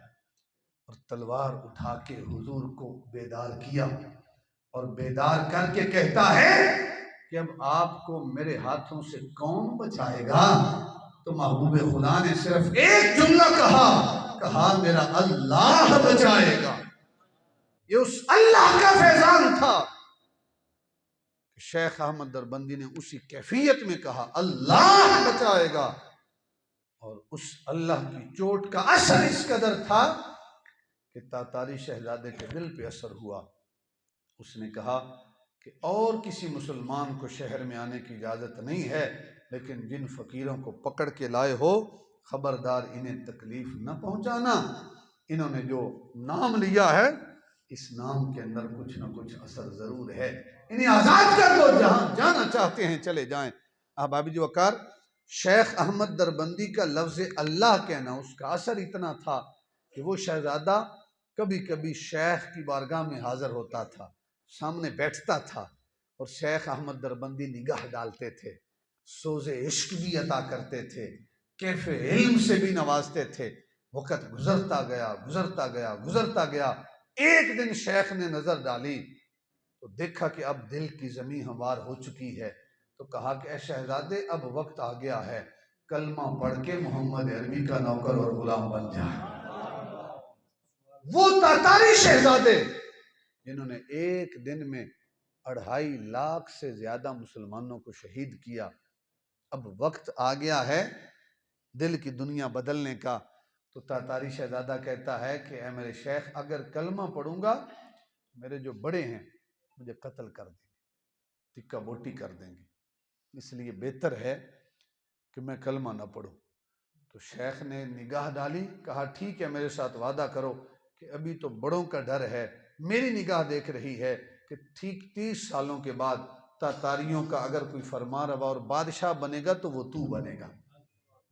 S1: اور تلوار اٹھا کے حضور کو بیدار کیا، اور بیدار کر کے کہتا ہے کہ اب آپ کو میرے ہاتھوں سے کون بچائے گا؟ تو محبوب خدا نے صرف ایک جملہ کہا میرا اللہ بچائے گا۔ یہ اس اللہ کا فیضان تھا کہ شیخ احمد دربندی نے اسی کیفیت میں کہا اللہ بچائے گا، اور اس اللہ کی چوٹ کا اثر اس قدر تھا کہ تاتاری شہزادے کے دل پہ اثر ہوا۔ اس نے کہا کہ اور کسی مسلمان کو شہر میں آنے کی اجازت نہیں ہے، لیکن جن فقیروں کو پکڑ کے لائے ہو خبردار انہیں تکلیف نہ پہنچانا، انہوں نے جو نام لیا ہے اس نام کے اندر کچھ نہ کچھ اثر ضرور ہے، انہیں آزاد کر دو، جہاں جانا چاہتے ہیں چلے جائیں۔ احباب جو وقار، شیخ احمد دربندی کا لفظ اللہ کہنا اس کا اثر اتنا تھا کہ وہ شہزادہ کبھی کبھی شیخ کی بارگاہ میں حاضر ہوتا تھا، سامنے بیٹھتا تھا، اور شیخ احمد دربندی نگاہ ڈالتے تھے، سوز عشق بھی عطا کرتے تھے، کیف علم سے بھی نوازتے تھے۔ وقت گزرتا گیا گزرتا گیا گزرتا گیا، ایک دن شیخ نے نظر ڈالی تو دیکھا کہ اب دل کی زمین ہموار ہو چکی ہے، تو کہا کہ اے شہزادے اب وقت آ گیا ہے، کلمہ پڑھ کے محمد عربی کا نوکر اور غلام بن جائے۔ وہ تاتاری شہزادے جنہوں نے ایک دن میں 2.5 لاکھ سے زیادہ مسلمانوں کو شہید کیا، اب وقت آ گیا ہے دل کی دنیا بدلنے کا۔ تو تاتاری شہزادہ کہتا ہے کہ اے میرے شیخ، اگر کلمہ پڑھوں گا میرے جو بڑے ہیں مجھے قتل کر دیں گے، ٹکا بوٹی کر دیں گے، اس لیے بہتر ہے کہ میں کلمہ نہ پڑھوں۔ تو شیخ نے نگاہ ڈالی، کہا ٹھیک ہے میرے ساتھ وعدہ کرو کہ ابھی تو بڑوں کا ڈر ہے، میری نگاہ دیکھ رہی ہے کہ ٹھیک 30 سالوں کے بعد تاتاریوں کا اگر کوئی فرما روا اور بادشاہ بنے گا تو وہ تو بنے گا،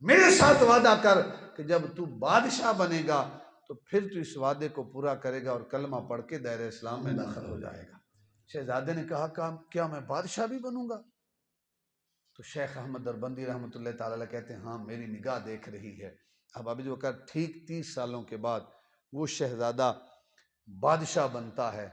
S1: میرے ساتھ وعدہ کر کہ جب تو بادشاہ بنے گا تو پھر تو اس وعدے کو پورا کرے گا اور کلمہ پڑھ کے دائرہ اسلام میں داخل ہو جائے گا۔ شہزادے نے کہا کیا میں بادشاہ بھی بنوں گا؟ تو شیخ احمد دربندی رحمۃ اللہ تعالی علیہ کہتے ہیں ہاں میری نگاہ دیکھ رہی ہے۔ اب ابھی جو کہا ٹھیک 30 سالوں کے بعد وہ شہزادہ بادشاہ بنتا ہے،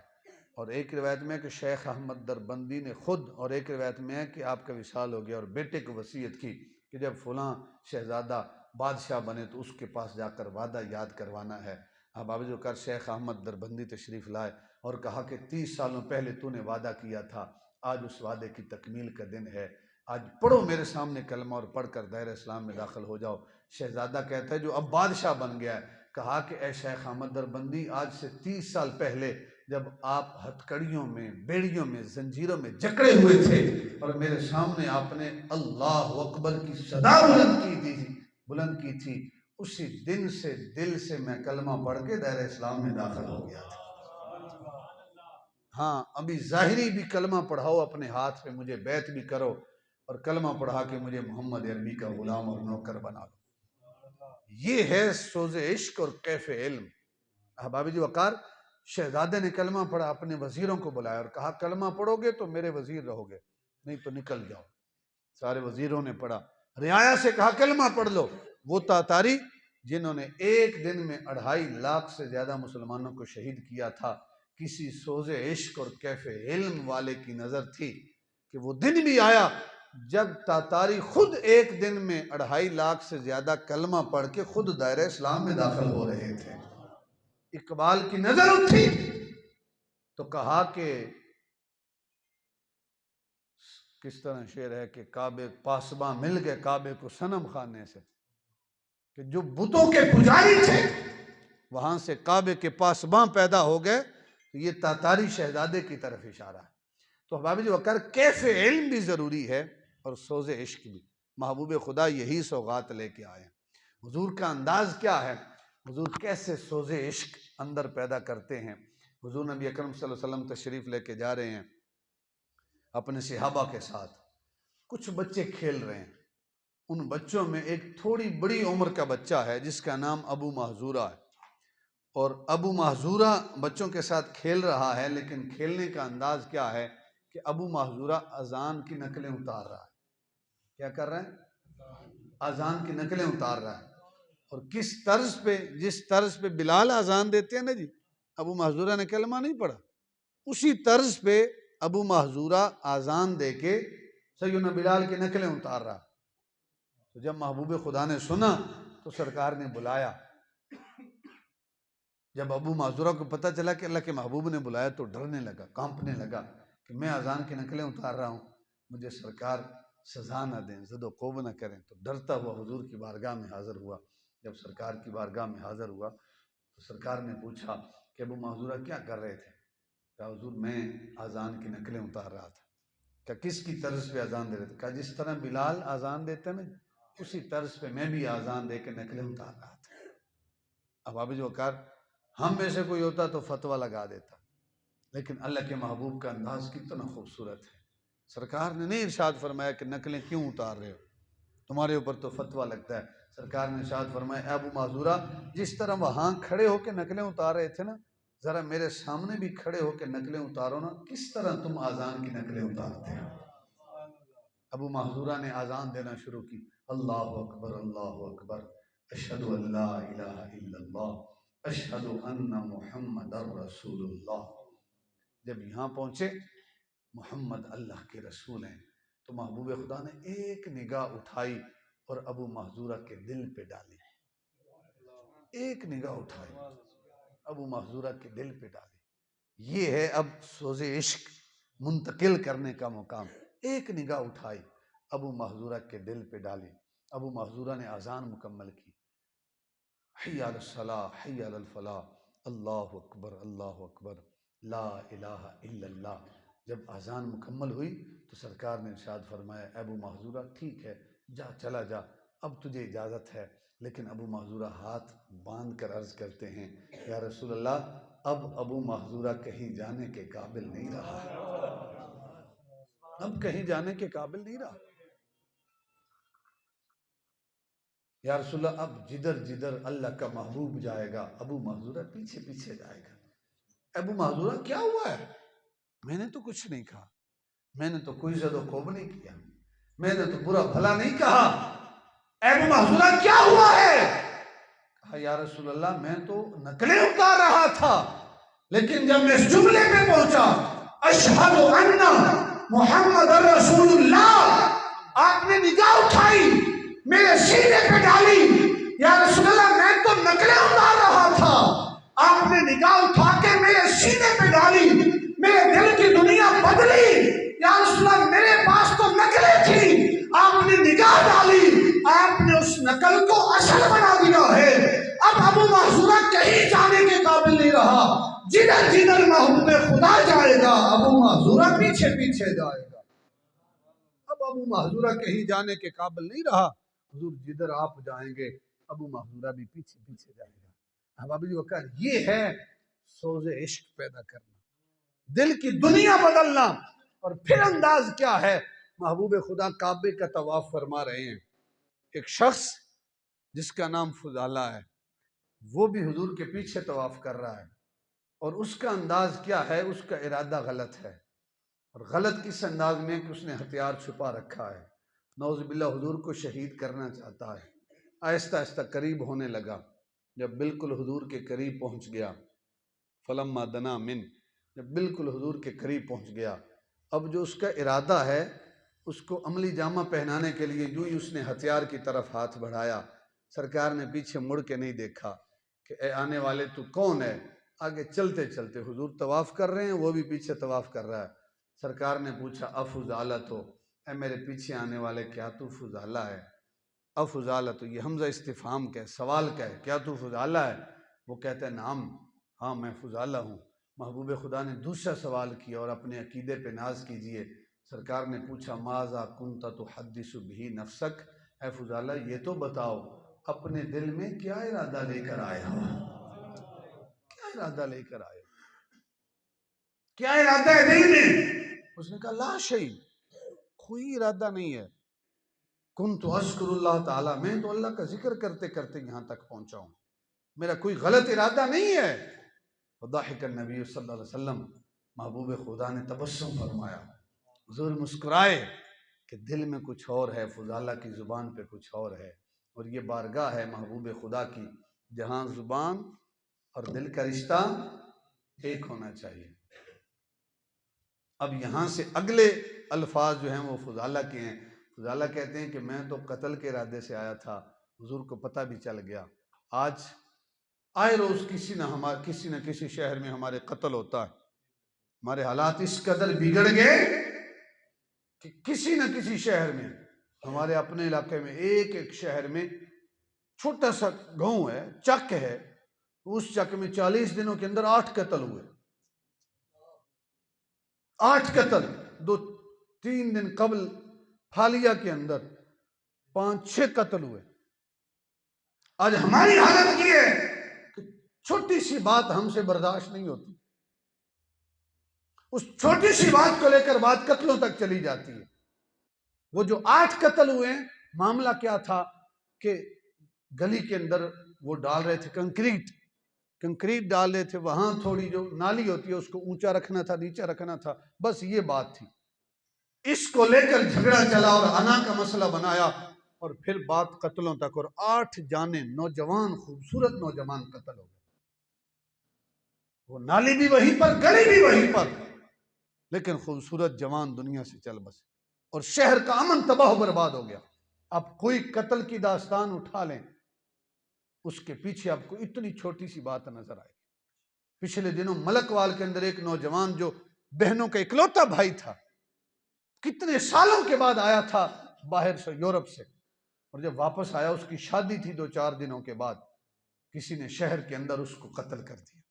S1: اور ایک روایت میں ہے کہ شیخ احمد دربندی نے خود، اور ایک روایت میں ہے کہ آپ کا وصال ہو گیا اور بیٹے کو وصیت کی کہ جب فلاں شہزادہ بادشاہ بنے تو اس کے پاس جا کر وعدہ یاد کروانا ہے۔ اب آپ جو کر شیخ احمد دربندی تشریف لائے اور کہا کہ 30 سالوں پہلے تو نے وعدہ کیا تھا، آج اس وعدے کی تکمیل کا دن ہے، آج پڑھو میرے سامنے کلمہ اور پڑھ کر دائرہ اسلام میں داخل ہو جاؤ۔ شہزادہ کہتا ہے جو اب بادشاہ بن گیا ہے، کہا کہ اے شیخ احمد دربندی آج سے 30 سال پہلے جب آپ ہتھکڑیوں میں، بیڑیوں میں، زنجیروں میں جکڑے ہوئے تھے اور میرے سامنے آپ نے اللہ اکبر کی صدا بلند کی تھی، اسی دن سے دل سے میں کلمہ پڑھ کے دائرہ اسلام میں داخل ہو گیا تھا۔ ہاں ابھی ظاہری بھی کلمہ پڑھاؤ اپنے ہاتھ پہ، مجھے بیعت بھی کرو اور کلمہ پڑھا کے مجھے محمد عربی کا غلام اور نوکر بنا لو۔ یہ ہے سوز عشق اور کیف علم۔ احباب جی وقار، شہزادے نے کلمہ پڑھا، اپنے وزیروں کو بلایا اور کہا کلمہ پڑھو گے تو میرے وزیر رہو گے، نہیں تو نکل جاؤ۔ سارے وزیروں نے پڑھا، رعایا سے کہا کلمہ پڑھ لو۔ وہ تاتاری جنہوں نے ایک دن میں 2.5 لاکھ سے زیادہ مسلمانوں کو شہید کیا تھا، کسی سوز عشق اور کیف علم والے کی نظر تھی کہ وہ دن بھی آیا جب تاتاری خود ایک دن میں 2.5 لاکھ سے زیادہ کلمہ پڑھ کے خود دائرہ اسلام میں داخل ہو رہے تھے۔ اقبال کی نظر اٹھی تو کہا کہ کس طرح شعر ہے کہ کعبے پاسباں مل گئے کعبے کو صنم خانے سے، کہ جو بتوں کے پجاری تھے وہاں سے کعبے کے پاسباں پیدا ہو گئے۔ تو یہ تاتاری شہزادے کی طرف اشارہ ہے۔ تو احباب جو وقار کیف علم بھی ضروری ہے اور سوز عشق بھی۔ محبوب خدا یہی سوغات لے کے آئے ہیں۔ حضور کا انداز کیا ہے، حضور کیسے سوز عشق اندر پیدا کرتے ہیں۔ حضور نبی اکرم صلی اللہ علیہ وسلم تشریف لے کے جا رہے ہیں اپنے صحابہ کے ساتھ، کچھ بچے کھیل رہے ہیں، ان بچوں میں ایک تھوڑی بڑی عمر کا بچہ ہے جس کا نام ابو محذورہ ہے، اور ابو محذورہ بچوں کے ساتھ کھیل رہا ہے، لیکن کھیلنے کا انداز کیا ہے کہ ابو محذورہ اذان کی نقلیں اتار رہا ہے۔ کیا کر رہا ہے؟ اذان کی نقلیں اتار رہا ہے، اور کس طرز پہ، جس طرز پہ بلال اذان دیتے ہیں نا جی، ابو محذورہ نے کلمہ نہیں پڑھا، اسی طرز پہ ابو محذورہ اذان دے کے سیدنا بلال کی نقلیں اتار رہا۔ تو جب محبوب خدا نے سنا تو سرکار نے بلایا۔ جب ابو معذورہ کو پتہ چلا کہ اللہ کے محبوب نے بلایا تو ڈرنے لگا، کانپنے لگا کہ میں اذان کی نقلیں اتار رہا ہوں، مجھے سرکار سزا نہ دیں، زد و کوب نہ کریں۔ تو ڈرتا ہوا حضور کی بارگاہ میں حاضر ہوا۔ جب سرکار کی بارگاہ میں حاضر ہوا تو سرکار نے پوچھا کہ ابو معذورہ کیا کر رہے تھے؟ کہا حضور میں اذان کی نقلیں اتار رہا تھا۔ کہ کس کی طرز پہ اذان دے رہے تھے؟ کہا جس طرح بلال اذان دیتے نا اسی طرز پہ میں بھی اذان دے کے نقلیں اتار رہا تھا۔ اب آپ جو وقار ہم میں سے کوئی ہوتا تو فتویٰ لگا دیتا، لیکن اللہ کے محبوب کا انداز کتنا خوبصورت ہے۔ سرکار نے نہیں ارشاد فرمایا کہ نقلیں کیوں اتار رہے ہو، تمہارے اوپر تو فتویٰ لگتا ہے۔ سرکار نے ارشاد فرمایا اے ابو معذورہ، جس طرح وہاں کھڑے ہو کے نقلیں اتار رہے تھے نا، ذرا میرے سامنے بھی کھڑے ہو کے نقلیں اتارو نا، کس طرح تم اذان کی نقلیں اتارتے ہو۔ ابو محذورہ نے اذان دینا شروع کی، اللہ اکبر اللہ اکبر، اشہد ان لا الہ الا اللہ، اشہد ان محمد رسول اللہ۔ جب یہاں پہنچے محمد اللہ کے رسول ہیں تو محبوب خدا نے ایک نگاہ اٹھائی اور ابو محذورہ کے دل پہ ڈالی، ایک نگاہ اٹھائی ابو محذورہ کے دل پہ ڈالی۔ یہ ہے اب سوز عشق منتقل کرنے کا مقام۔ ایک نگاہ اٹھائی ابو محذورہ کے دل پہ ڈالی۔ ابو محذورہ نے اذان مکمل کی، حی علی الصلاۃ حی علی الفلاح، اللہ اکبر اللہ اکبر، لا الہ الا اللہ۔ جب اذان مکمل ہوئی تو سرکار نے ارشاد فرمایا ابو محذورہ ٹھیک ہے جا، چلا جا، اب تجھے اجازت ہے۔ لیکن ابو محذورہ ہاتھ باندھ کر عرض کرتے ہیں یا رسول اللہ، اب ابو محذورہ کہیں جانے کے قابل نہیں رہا، اب کہیں جانے کے قابل نہیں رہا۔ یا رسول اللہ، اب جدھر جدھر اللہ کا محبوب جائے گا ابو محذورہ پیچھے پیچھے جائے گا۔ ابو محذورہ کیا ہوا ہے؟ میں نے تو کچھ نہیں کہا، میں نے تو کوئی زد و کوب نہیں کیا، میں نے تو برا بھلا نہیں کہا۔ ابو محذورہ کیا ہوا ہے؟ کہا یا رسول اللہ میں تو نقلیں اتار رہا تھا، لیکن جب میں اس جملے پہ پہنچا اشہد ان محمد رسول اللہ، آپ نے نگاہ اٹھائی میرے سینے پہ ڈالی۔ یا رسول اللہ میں تو نقلیں اتار رہا تھا، آپ نے نگاہ اٹھا کے میرے سینے پہ ڈالی، میرے دل کی دنیا بدلی۔ یا رسول اللہ میرے پاس تو نقلیں تھی، آپ نے نگاہ ڈالی، آپ نے اس نقل کو اصل بنا دیا ہے۔ اب ابو محذورہ کہیں جانے کے قابل نہیں رہا، جدھر جدھر محبوب خدا جائے گا ابو محذورہ پیچھے پیچھے جائے گا۔ اب ابو محذورہ کہیں جانے کے قابل نہیں رہا، حضور جدھر آپ جائیں گے ابو محذورہ بھی پیچھے پیچھے جائے گا۔ احباب جی وقار، یہ ہے سوز عشق پیدا کرنا، دل کی دنیا بدلنا۔ اور پھر انداز کیا ہے؟ محبوب خدا کعبے کا طواف فرما رہے ہیں، ایک شخص جس کا نام فضالہ ہے وہ بھی حضور کے پیچھے طواف کر رہا ہے، اور اس کا انداز کیا ہے؟ اس کا ارادہ غلط ہے، اور غلط کس انداز میں کہ اس نے ہتھیار چھپا رکھا ہے، نعوذ باللہ حضور کو شہید کرنا چاہتا ہے۔ آہستہ آہستہ قریب ہونے لگا، جب بالکل حضور کے قریب پہنچ گیا، فلما دنا من، جب بالکل حضور کے قریب پہنچ گیا، اب جو اس کا ارادہ ہے اس کو عملی جامہ پہنانے کے لیے جو ہی اس نے ہتھیار کی طرف ہاتھ بڑھایا، سرکار نے پیچھے مڑ کے نہیں دیکھا کہ اے آنے والے تو کون ہے۔ آگے چلتے چلتے حضور طواف کر رہے ہیں، وہ بھی پیچھے طواف کر رہا ہے۔ سرکار نے پوچھا افضالہ تو، اے میرے پیچھے آنے والے کیا تو فضالہ ہے؟ افضالہ تو، یہ حمزہ استفہام کا ہے، سوال کا ہے، کیا تو فضالہ ہے؟ وہ کہتا ہے نعم، ہاں میں فضالہ ہوں۔ محبوب خدا نے دوسرا سوال کیا، اور اپنے عقیدے پہ ناز کیجئے، سرکار نے پوچھا ماذا کنت تحدث بہ نفسک، اے فضالہ یہ تو بتاؤ اپنے دل میں کیا ارادہ لے کر آیا ہو، کیا ارادہ لے کر آئے ہو، کیا ارادہ ہے دل میں؟ اس نے کہا لا شیء، کوئی ارادہ نہیں ہے، کنت اذکر اللہ تعالیٰ، میں تو اللہ کا ذکر کرتے کرتے یہاں تک پہنچا ہوں، میرا کوئی غلط ارادہ نہیں ہے۔ فضحک النبی صلی اللہ علیہ وسلم، محبوب خدا نے تبسم فرمایا، حضور مسکرائے کہ دل میں کچھ اور ہے، فضالہ کی زبان پہ کچھ اور ہے۔ اور یہ بارگاہ ہے محبوب خدا کی جہاں زبان اور دل کا رشتہ ایک ہونا چاہیے۔ اب یہاں سے اگلے الفاظ جو ہیں وہ فضالہ کے ہیں۔ فضالہ کہتے ہیں کہ میں تو قتل کے ارادے سے آیا تھا، حضور کو پتہ بھی چل گیا، آج آئے روز کسی نہ کسی شہر میں ہمارے قتل ہوتا ہے، ہمارے حالات اس قدر بگڑ گئے کہ کسی نہ کسی شہر میں، ہمارے اپنے علاقے میں ایک ایک شہر میں چھوٹا سا گاؤں ہے، چک ہے، اس چک میں 40 دنوں کے اندر 8 قتل ہوئے، 8 قتل، 2-3 دن قبل حالیہ کے اندر 5-6 قتل ہوئے۔ آج ہماری حالت یہ ہے کہ چھوٹی سی بات ہم سے برداشت نہیں ہوتی، اس چھوٹی سی بات کو لے کر بات قتلوں تک چلی جاتی ہے۔ وہ جو 8 قتل ہوئے ہیں، معاملہ کیا تھا کہ گلی کے اندر وہ ڈال رہے تھے کنکریٹ ڈال رہے تھے، وہاں تھوڑی جو نالی ہوتی ہے اس کو اونچا رکھنا تھا، نیچا رکھنا تھا، بس یہ بات تھی۔ اس کو لے کر جھگڑا چلا اور انا کا مسئلہ بنایا، اور پھر بات قتلوں تک، اور 8 جانیں نوجوان، خوبصورت نوجوان قتل ہو گئے۔ وہ نالی بھی وہیں پر، گلی بھی وہیں پر، لیکن خوبصورت جوان دنیا سے چل بسے، اور شہر کا امن تباہ و برباد ہو گیا۔ اب کوئی قتل کی داستان اٹھا لیں، اس کے پیچھے آپ کو اتنی چھوٹی سی بات نظر آئے گی۔ پچھلے دنوں ملک وال کے اندر ایک نوجوان جو بہنوں کا اکلوتا بھائی تھا، کتنے سالوں کے بعد آیا تھا باہر سے، یورپ سے، اور جب واپس آیا اس کی شادی تھی 2-4 دنوں کے بعد، کسی نے شہر کے اندر اس کو قتل کر دیا۔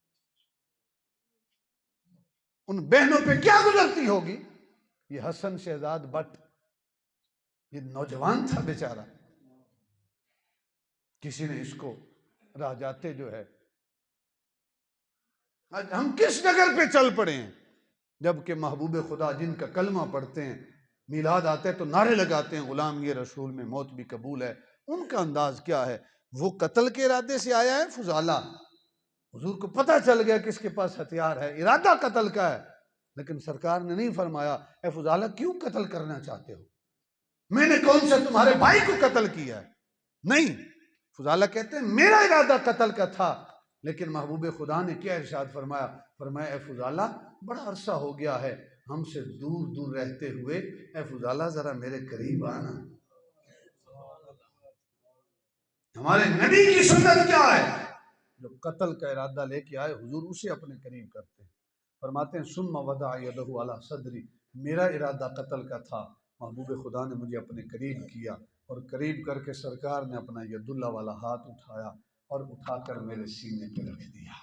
S1: ان بہنوں پہ کیا گزرتی ہوگی؟ یہ حسن شہزاد بٹ، یہ نوجوان تھا بیچارہ، کسی نے اس کو راہ جاتے جو ہے، آج ہم کس ڈگر پہ چل پڑے ہیں، جبکہ محبوب خدا جن کا کلمہ پڑھتے ہیں، میلاد آتے ہیں تو نعرے لگاتے ہیں غلام یہ رسول میں موت بھی قبول ہے، ان کا انداز کیا ہے؟ وہ قتل کے ارادے سے آیا ہے فضالہ، حضور کو پتہ چل گیا کہ اس کے پاس ہتھیار ہے، ارادہ قتل کا ہے، لیکن سرکار نے نہیں فرمایا اے فضالہ کیوں قتل کرنا چاہتے ہو، میں نے کون سا تمہارے بھائی کو قتل کیا ہے؟ نہیں، فضالہ کہتے ہیں میرا ارادہ قتل کا تھا، لیکن محبوب خدا نے کیا ارشاد فرمایا؟ فرمایا اے فضالہ بڑا عرصہ ہو گیا ہے ہم سے دور دور رہتے ہوئے، اے فضالہ ذرا میرے قریب آنا۔ ہمارے نبی کی سنت کیا ہے؟ جو قتل کا ارادہ لے کے آئے حضور اسے اپنے قریب کرتے ہیں۔ فرماتے ہیں ثم وضع یدہ علی صدری، میرا ارادہ قتل کا تھا، محبوب خدا نے مجھے اپنے قریب کیا، اور قریب کر کے سرکار نے اپنا ید اللہ والا ہاتھ اٹھایا اور اٹھا کر میرے سینے پہ رکھ دیا۔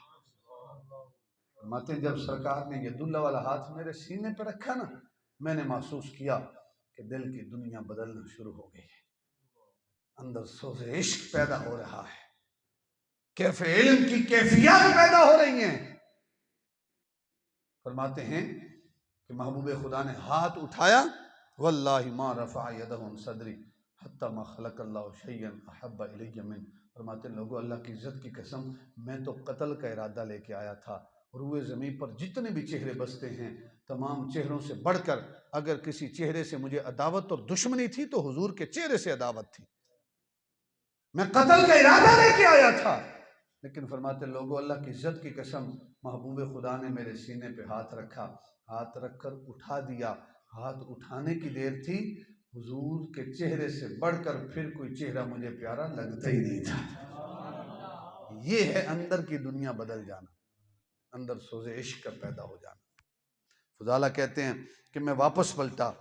S1: فرماتے ہیں جب سرکار نے ید اللہ والا ہاتھ میرے سینے پہ رکھا نا، میں نے محسوس کیا کہ دل کی دنیا بدلنا شروع ہو گئی ہے، اندر سوز عشق پیدا ہو رہا ہے، کیف علم کی کیفیات پیدا ہو رہی ہیں۔ فرماتے ہیں کہ محبوب خدا نے ہاتھ اٹھایا، واللہ ما رفع یدہ عن صدری حتی ما خلق اللہ شیئا احب الی من، فرماتے ہیں لوگوں اللہ کی عزت کی قسم میں تو قتل کا ارادہ لے کے آیا تھا، روئے زمین پر جتنے بھی چہرے بستے ہیں تمام چہروں سے بڑھ کر اگر کسی چہرے سے مجھے عداوت اور دشمنی تھی تو حضور کے چہرے سے عداوت تھی، میں قتل کا ارادہ لے کے آیا تھا، لیکن فرماتے لوگوں اللہ کی عزت کی قسم محبوب خدا نے میرے سینے پہ ہاتھ رکھا، ہاتھ رکھ کر اٹھا دیا، ہاتھ اٹھانے کی دیر تھی، حضور کے چہرے سے بڑھ کر پھر کوئی چہرہ مجھے پیارا لگتا ہی نہیں تھا۔ یہ ہے اندر کی دنیا بدل جانا، اندر سوز عشق کا پیدا ہو جانا۔ فضالہ کہتے ہیں کہ میں واپس پلٹا،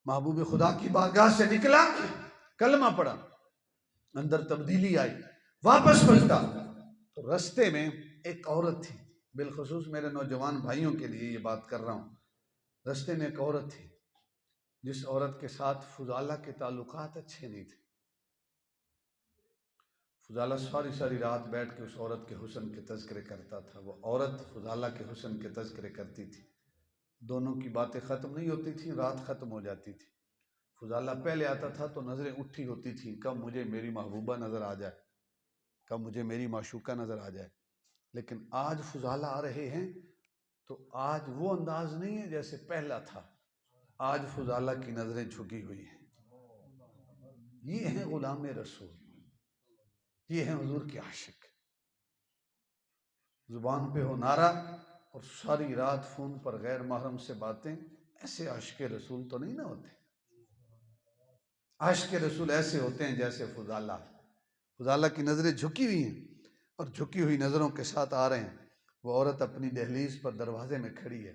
S1: محبوب خدا کی بارگاہ سے نکلا، کلمہ پڑھا، اندر تبدیلی آئی، واپس پلٹا تو رستے میں ایک عورت تھی، بالخصوص میرے نوجوان بھائیوں کے لیے یہ بات کر رہا ہوں، رستے میں ایک عورت تھی جس عورت کے ساتھ فضالہ کے تعلقات اچھے نہیں تھے۔ فضالہ ساری رات بیٹھ کے اس عورت کے حسن کے تذکرے کرتا تھا، وہ عورت فضالہ کے حسن کے تذکرے کرتی تھی، دونوں کی باتیں ختم نہیں ہوتی تھیں، رات ختم ہو جاتی تھی۔ فضالہ پہلے آتا تھا تو نظریں اٹھی ہوتی تھیں، کب مجھے میری محبوبہ نظر آ جائے، کب مجھے میری معشوقہ نظر آ جائے، لیکن آج فضالہ آ رہے ہیں تو آج وہ انداز نہیں ہے جیسے پہلا تھا، آج فضالہ کی نظریں جھکی ہوئی ہیں، یہ ہیں غلام رسول، یہ ہیں حضور کے عاشق۔ زبان پہ ہو نعرہ اور ساری رات فون پر غیر محرم سے باتیں، ایسے عاشق رسول تو نہیں نہ ہوتے۔ عاشق رسول ایسے ہوتے ہیں جیسے فضالہ، فضالہ کی نظریں جھکی ہوئی ہیں اور جھکی ہوئی نظروں کے ساتھ آ رہے ہیں۔ وہ عورت اپنی دہلیز پر دروازے میں کھڑی ہے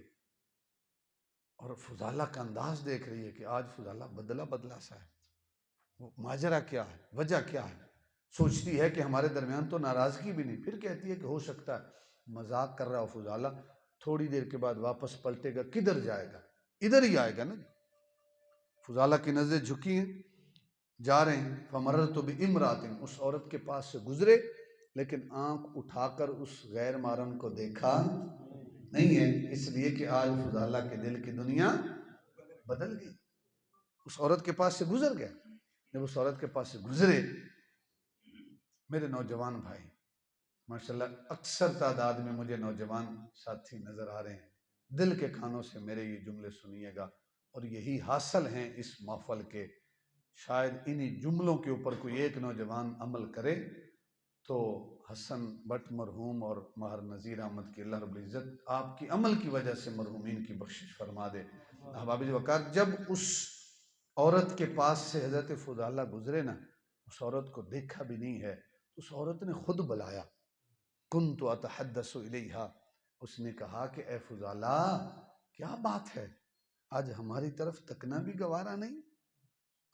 S1: اور فضالہ کا انداز دیکھ رہی ہے کہ آج فضالہ بدلا بدلا سا ہے، وہ ماجرا کیا ہے، وجہ کیا ہے۔ سوچتی ہے کہ ہمارے درمیان تو ناراضگی بھی نہیں، پھر کہتی ہے کہ ہو سکتا ہے مذاق کر رہا ہو فضالہ، تھوڑی دیر کے بعد واپس پلٹے گا، کدھر جائے گا، ادھر ہی آئے گا نا۔ فضالہ کی نظریں جھکی ہیں، جا رہے ہیں۔ فمررت بامرأۃ، اس عورت کے پاس سے گزرے لیکن آنکھ اٹھا کر اس غیر محرم کو دیکھا نہیں ہے، اس لیے کہ آج فضالہ کے دل کی دنیا بدل گئی۔ اس عورت کے پاس سے گزر گیا۔ جب اس عورت کے پاس سے گزرے، میرے نوجوان بھائی ماشاءاللہ اکثر تعداد میں مجھے نوجوان ساتھی نظر آ رہے ہیں، دل کے کانوں سے میرے یہ جملے سنیے گا، اور یہی حاصل ہیں اس محفل کے۔ شاید انہی جملوں کے اوپر کوئی ایک نوجوان عمل کرے تو حسن بٹ مرحوم اور ماہر نذیر احمد کی اللہ رب العزت آپ کی عمل کی وجہ سے مرحومین کی بخشش فرما دے۔ احباب وقار، جب اس عورت کے پاس سے حضرت فضالہ گزرے نا، اس عورت کو دیکھا بھی نہیں ہے، اس عورت نے خود بلایا، کنت اتحدث الیہا، اس نے کہا کہ اے فضالہ کیا بات ہے، آج ہماری طرف تکنا بھی گوارا نہیں،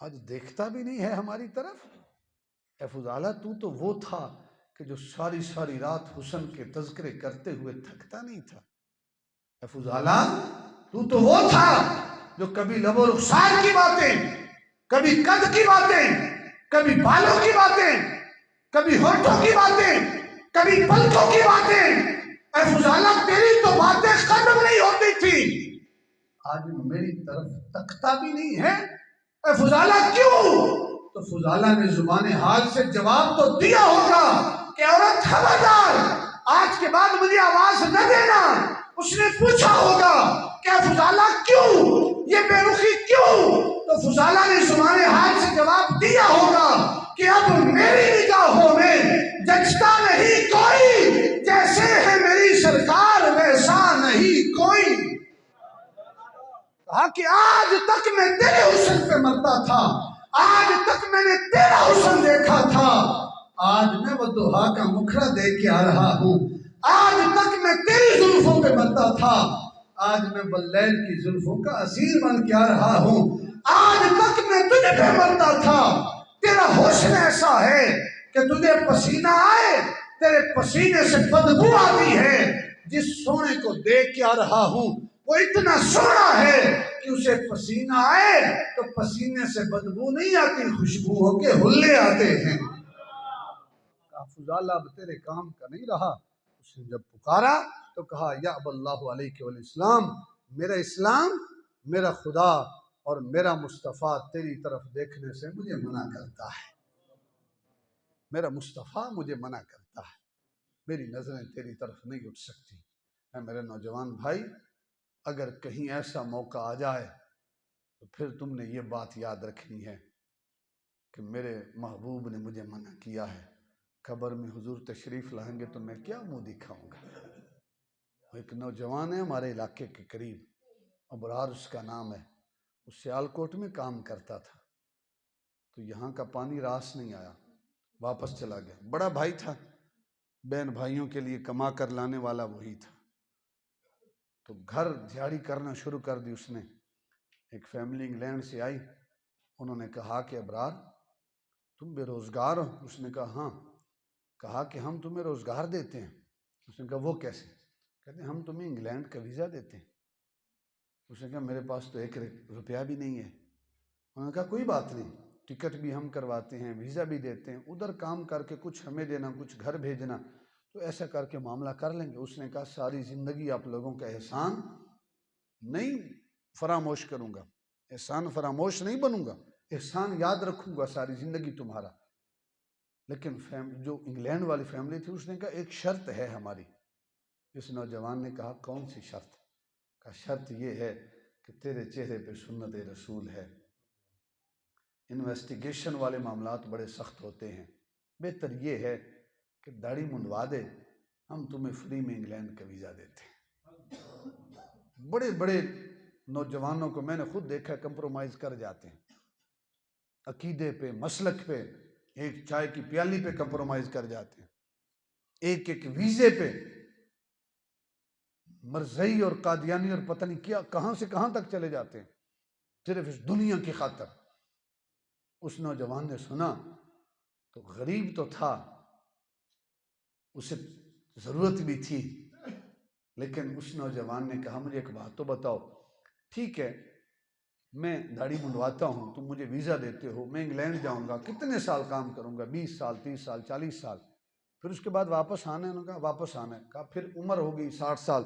S1: آج دیکھتا بھی نہیں ہے ہماری طرف۔ اے فضالہ تو وہ تھا کہ جو ساری ساری رات حسن کے تذکرے کرتے ہوئے تھکتا نہیں تھا۔ اے فضالہ تو وہ تھا جو کبھی لب و رخسار کی باتیں، کبھی قد کی باتیں، کبھی بالوں کی باتیں، کبھی ہونٹوں کی باتیں، کبھی پلکوں کی باتیں، اے فضالہ تیری تو باتیں ختم نہیں ہوتی تھی، آج میری طرف تکتا بھی نہیں ہے۔ اے فضالہ کیوں؟ تو فضالہ نے زبان حال سے جواب تو دیا ہوگا کہ عورت خبردار، آج کے بعد مجھے آواز نہ دینا۔ اس نے پوچھا ہوگا کہ فضالہ کیوں، یہ بے رخی کیوں؟ تو فضالہ نے زبان حال سے جواب دیا ہوگا کہ اب میری نگاہوں میں جچتا نہیں کوئی، جیسے ہے میری سرکار ویسا نہیں کوئی۔ کہا کہ آج تک میں تیرے حسن پہ مرتا تھا، آج تک میں نے تیرا حسن دیکھا تھا، آج میں وہ دوہا کا مکھڑا دیکھ کے آ رہا ہوں، آج تک میں تیری زلفوں پہ مرتا تھا، آج میں واللیل کی زلفوں کا اسیر بن کے آ رہا ہوں، آج تک میں تجھ پہ مرتا تھا، تیرا حسن ایسا ہے کہ تجھے پسینہ آئے تیرے پسینے سے بدبو آتی ہے، جس سونے کو دیکھ کے آ رہا ہوں وہ اتنا سونا ہے کہ اسے پسینہ آئے تو پسینے سے بدبو نہیں آتی، خوشبوؤں کے حلے آتے ہیں۔ کہا فضالہ اب تیرے کام کا نہیں رہا۔ اس نے جب پکارا تو کہا یا اب اللہ علیہ والاسلام، میرا اسلام، میرا خدا اور میرا مصطفیٰ تیری طرف دیکھنے سے مجھے منع کرتا ہے، میرا مصطفیٰ مجھے منع کرتا ہے، میری نظریں تیری طرف نہیں اٹھ سکتی۔ اے میرے نوجوان بھائی، اگر کہیں ایسا موقع آ جائے تو پھر تم نے یہ بات یاد رکھنی ہے کہ میرے محبوب نے مجھے منع کیا ہے، قبر میں حضور تشریف لائیں گے تو میں کیا منہ دکھاؤں گا۔ ایک نوجوان ہے ہمارے علاقے کے قریب، ابرار اس کا نام ہے، وہ سیالکوٹ میں کام کرتا تھا، تو یہاں کا پانی راس نہیں آیا، واپس چلا گیا۔ بڑا بھائی تھا، بہن بھائیوں کے لیے کما کر لانے والا وہی تھا، تو گھر جھاڑی کرنا شروع کر دی اس نے۔ ایک فیملی انگلینڈ سے آئی، انہوں نے کہا کہ ابرار تم بے روزگار ہو؟ اس نے کہا ہاں۔ کہا کہ ہم تمہیں روزگار دیتے ہیں۔ اس نے کہا وہ کیسے؟ کہتے ہیں ہم تمہیں انگلینڈ کا ویزا دیتے ہیں۔ اس نے کہا میرے پاس تو 1 روپیہ بھی نہیں ہے۔ انہوں نے کہا کوئی بات نہیں، ٹکٹ بھی ہم کرواتے ہیں، ویزا بھی دیتے ہیں، ادھر کام کر کے کچھ ہمیں دینا، کچھ گھر بھیجنا، تو ایسا کر کے معاملہ کر لیں گے۔ اس نے کہا ساری زندگی آپ لوگوں کا احسان نہیں فراموش کروں گا، احسان فراموش نہیں بنوں گا، احسان یاد رکھوں گا ساری زندگی تمہارا۔ لیکن جو انگلینڈ والی فیملی تھی اس نے کہا ایک شرط ہے ہماری۔ اس نوجوان نے کہا کون سی شرط؟ کہا شرط یہ ہے کہ تیرے چہرے پہ سنت رسول ہے،
S2: انویسٹیگیشن والے معاملات بڑے سخت ہوتے ہیں، بہتر یہ ہے کہ داڑھی منڈوا دے، ہم تمہیں فری میں انگلینڈ کا ویزا دیتے ہیں۔ بڑے بڑے نوجوانوں کو میں نے خود دیکھا کمپرومائز کر جاتے ہیں، عقیدے پہ، مسلک پہ، ایک چائے کی پیالی پہ کمپرومائز کر جاتے ہیں، ایک ایک ویزے پہ، مرزئی اور قادیانی اور پتہ نہیں کیا کہاں سے کہاں تک چلے جاتے ہیں صرف اس دنیا کی خاطر۔ اس نوجوان نے سنا تو غریب تو تھا، اسے ضرورت بھی تھی، لیکن اس نوجوان نے کہا مجھے ایک بات تو بتاؤ، ٹھیک ہے میں داڑھی منڈواتا ہوں، تم مجھے ویزا دیتے ہو، میں انگلینڈ جاؤں گا، کتنے سال کام کروں گا، 20 سال، 30 سال، 40 سال، پھر اس کے بعد واپس آنا ہے؟ انہوں نے کہا واپس آنا ہے۔ کہا پھر عمر ہوگی 60 سال،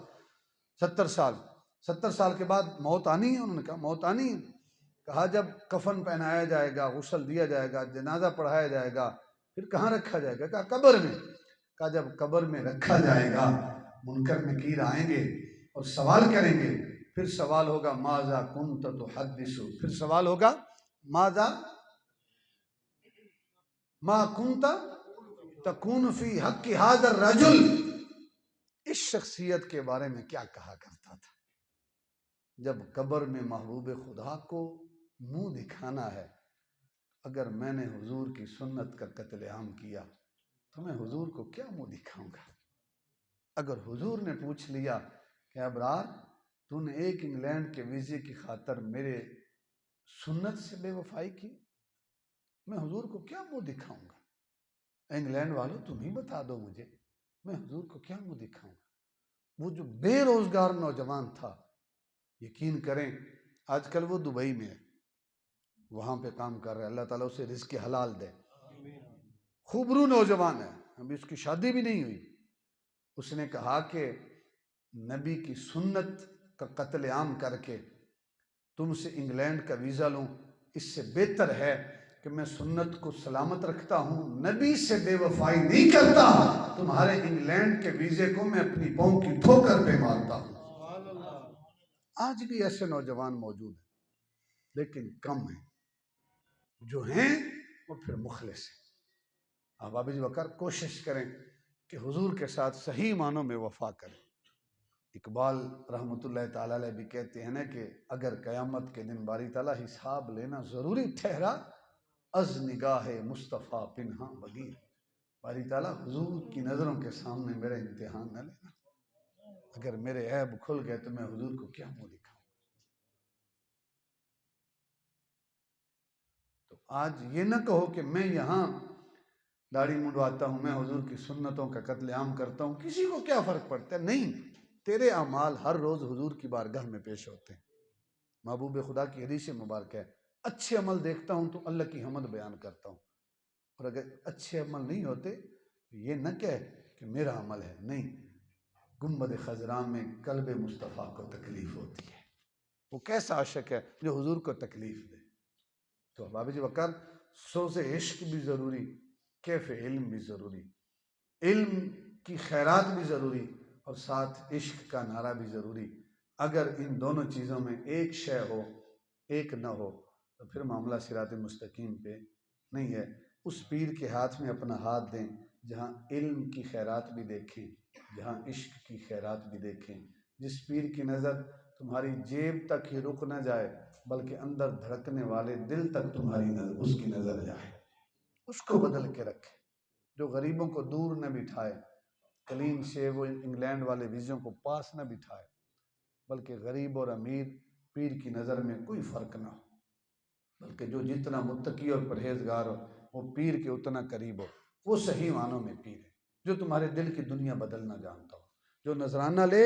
S2: 70 سال، 70 سال کے بعد موت آنی ہے؟ انہوں نے کہا موت آنی ہے۔ کہا جب کفن پہنایا جائے گا، غسل دیا جائے گا، جنازہ پڑھایا جائے گا، پھر کہاں رکھا جائے گا؟ کہا قبر میں۔ کہا جب قبر میں رکھا جائے گا، منکر نکیر آئیں گے اور سوال کریں گے، پھر سوال ہوگا ماذا کنت تحدث، پھر سوال ہوگا ماذا ما کنت تکون فی حق ھذا الرجل، اس شخصیت کے بارے میں کیا کہا کرتا تھا؟ جب قبر میں محبوب خدا کو منہ دکھانا ہے، اگر میں نے حضور کی سنت کا قتل عام کیا تو میں حضور کو کیا منہ دکھاؤں گا؟ اگر حضور نے پوچھ لیا کہ ابرار تو نے ایک انگلینڈ کے ویزے کی خاطر میرے سنت سے بے وفائی کی، میں حضور کو کیا منہ دکھاؤں گا؟ انگلینڈ والوں تم ہی بتا دو مجھے، میں حضور کو کیا منہ دکھاؤں گا؟ وہ جو بے روزگار نوجوان تھا، یقین کریں آج کل وہ دبئی میں ہے، وہاں پہ کام کر رہا ہے، اللہ تعالیٰ اسے رزق حلال دے، خوبرو نوجوان ہے، ابھی اس کی شادی بھی نہیں ہوئی۔ اس نے کہا کہ نبی کی سنت کا قتل عام کر کے تم سے انگلینڈ کا ویزا لوں، اس سے بہتر ہے کہ میں سنت کو سلامت رکھتا ہوں، نبی سے بے وفائی نہیں کرتا، تمہارے انگلینڈ کے ویزے کو میں اپنی پاؤں کی ٹھوکر پہ مارتا ہوں۔ آج بھی ایسے نوجوان موجود ہیں لیکن کم ہیں، جو ہیں وہ پھر مخلص ہیں۔ آپ ابھی وقار کوشش کریں کہ حضور کے ساتھ صحیح معنوں میں وفا کریں۔ اقبال رحمۃ اللہ تعالیٰ علیہ بھی کہتے ہیں نا کہ اگر قیامت کے دن باری تعالیٰ حساب لینا ضروری ٹھہرا، از نگاہ مصطفیٰ پنہاں بگیر، باری تعالیٰ حضور کی نظروں کے سامنے میرا امتحان نہ لینا، اگر میرے عیب کھل گئے تو میں حضور کو کیا منہ دکھاؤں؟ تو آج یہ نہ کہو کہ میں یہاں داڑھی منڈواتا ہوں، میں حضور کی سنتوں کا قتل عام کرتا ہوں، کسی کو کیا فرق پڑتا ہے؟ نہیں، تیرے اعمال ہر روز حضور کی بارگاہ میں پیش ہوتے ہیں۔ محبوب خدا کی حدیث مبارک ہے، اچھے عمل دیکھتا ہوں تو اللہ کی حمد بیان کرتا ہوں، اور اگر اچھے عمل نہیں ہوتے تو یہ نہ کہہ کہ میرا عمل ہے، نہیں، گنبد خضراء میں قلب مصطفیٰ کو تکلیف ہوتی ہے، وہ کیسا عاشق ہے جو حضور کو تکلیف دے؟ تو بابا جی وقار سوز عشق بھی ضروری، کیف علم بھی ضروری، علم کی خیرات بھی ضروری اور ساتھ عشق کا نعرہ بھی ضروری۔ اگر ان دونوں چیزوں میں ایک شے ہو، ایک نہ ہو، تو پھر معاملہ صراط مستقیم پہ نہیں ہے۔ اس پیر کے ہاتھ میں اپنا ہاتھ دیں جہاں علم کی خیرات بھی دیکھیں، جہاں عشق کی خیرات بھی دیکھیں، جس پیر کی نظر تمہاری جیب تک ہی رک نہ جائے بلکہ اندر دھڑکنے والے دل تک تمہاری نظر اس کی نظر جائے، اس کو بدل کے رکھے، جو غریبوں کو دور نہ بٹھائے، کلین شیو و انگلینڈ والے ویزوں کو پاس نہ بٹھائے، بلکہ غریب اور امیر پیر کی نظر میں کوئی فرق نہ ہو، بلکہ جو جتنا متقی اور پرہیزگار ہو وہ پیر کے اتنا قریب ہو، وہ صحیح معنوں میں پیر ہے، جو تمہارے دل کی دنیا بدلنا جانتا ہو، جو نذرانہ لے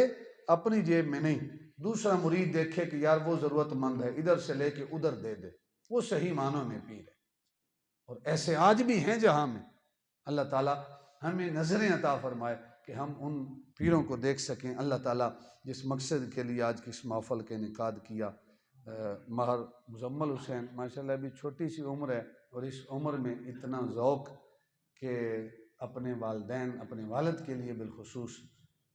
S2: اپنی جیب میں نہیں، دوسرا مرید دیکھے کہ یار وہ ضرورت مند ہے، ادھر سے لے کے ادھر دے دے، وہ صحیح معنوں میں پیر ہے۔ اور ایسے آج بھی ہیں جہاں میں، اللہ تعالیٰ ہمیں نظریں عطا فرمائے کہ ہم ان پیروں کو دیکھ سکیں۔ اللہ تعالیٰ جس مقصد کے لیے آج کی اس محفل کا انعقاد کیا، مہر مزمل حسین ماشاءاللہ ابھی چھوٹی سی عمر ہے اور اس عمر میں اتنا ذوق کہ اپنے والدین، اپنے والد کے لیے بالخصوص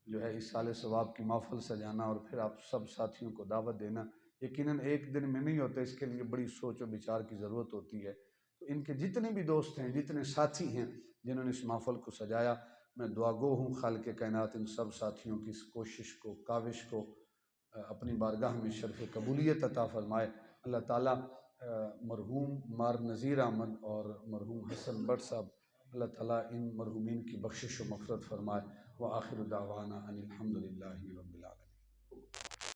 S2: جو ہے اس سال ثواب کی محفل سجانا اور پھر آپ سب ساتھیوں کو دعوت دینا، یقیناً ایک دن میں نہیں ہوتا، اس کے لیے بڑی سوچ و بچار کی ضرورت ہوتی ہے۔ تو ان کے جتنے بھی دوست ہیں، جتنے ساتھی ہیں جنہوں نے اس محفل کو سجایا، میں دعا گو ہوں خالق کائنات ان سب ساتھیوں کی اس کوشش کو، کاوش کو اپنی بارگاہ میں شرف قبولیت عطا فرمائے۔ اللہ تعالیٰ مرحوم مار نذیر احمد اور مرحوم حسن بٹ صاحب، اللہ تعالیٰ ان مرحومین کی بخشش و مغفرت فرمائے۔ وآخر دعوانا ان الحمد للہ رب العالمین۔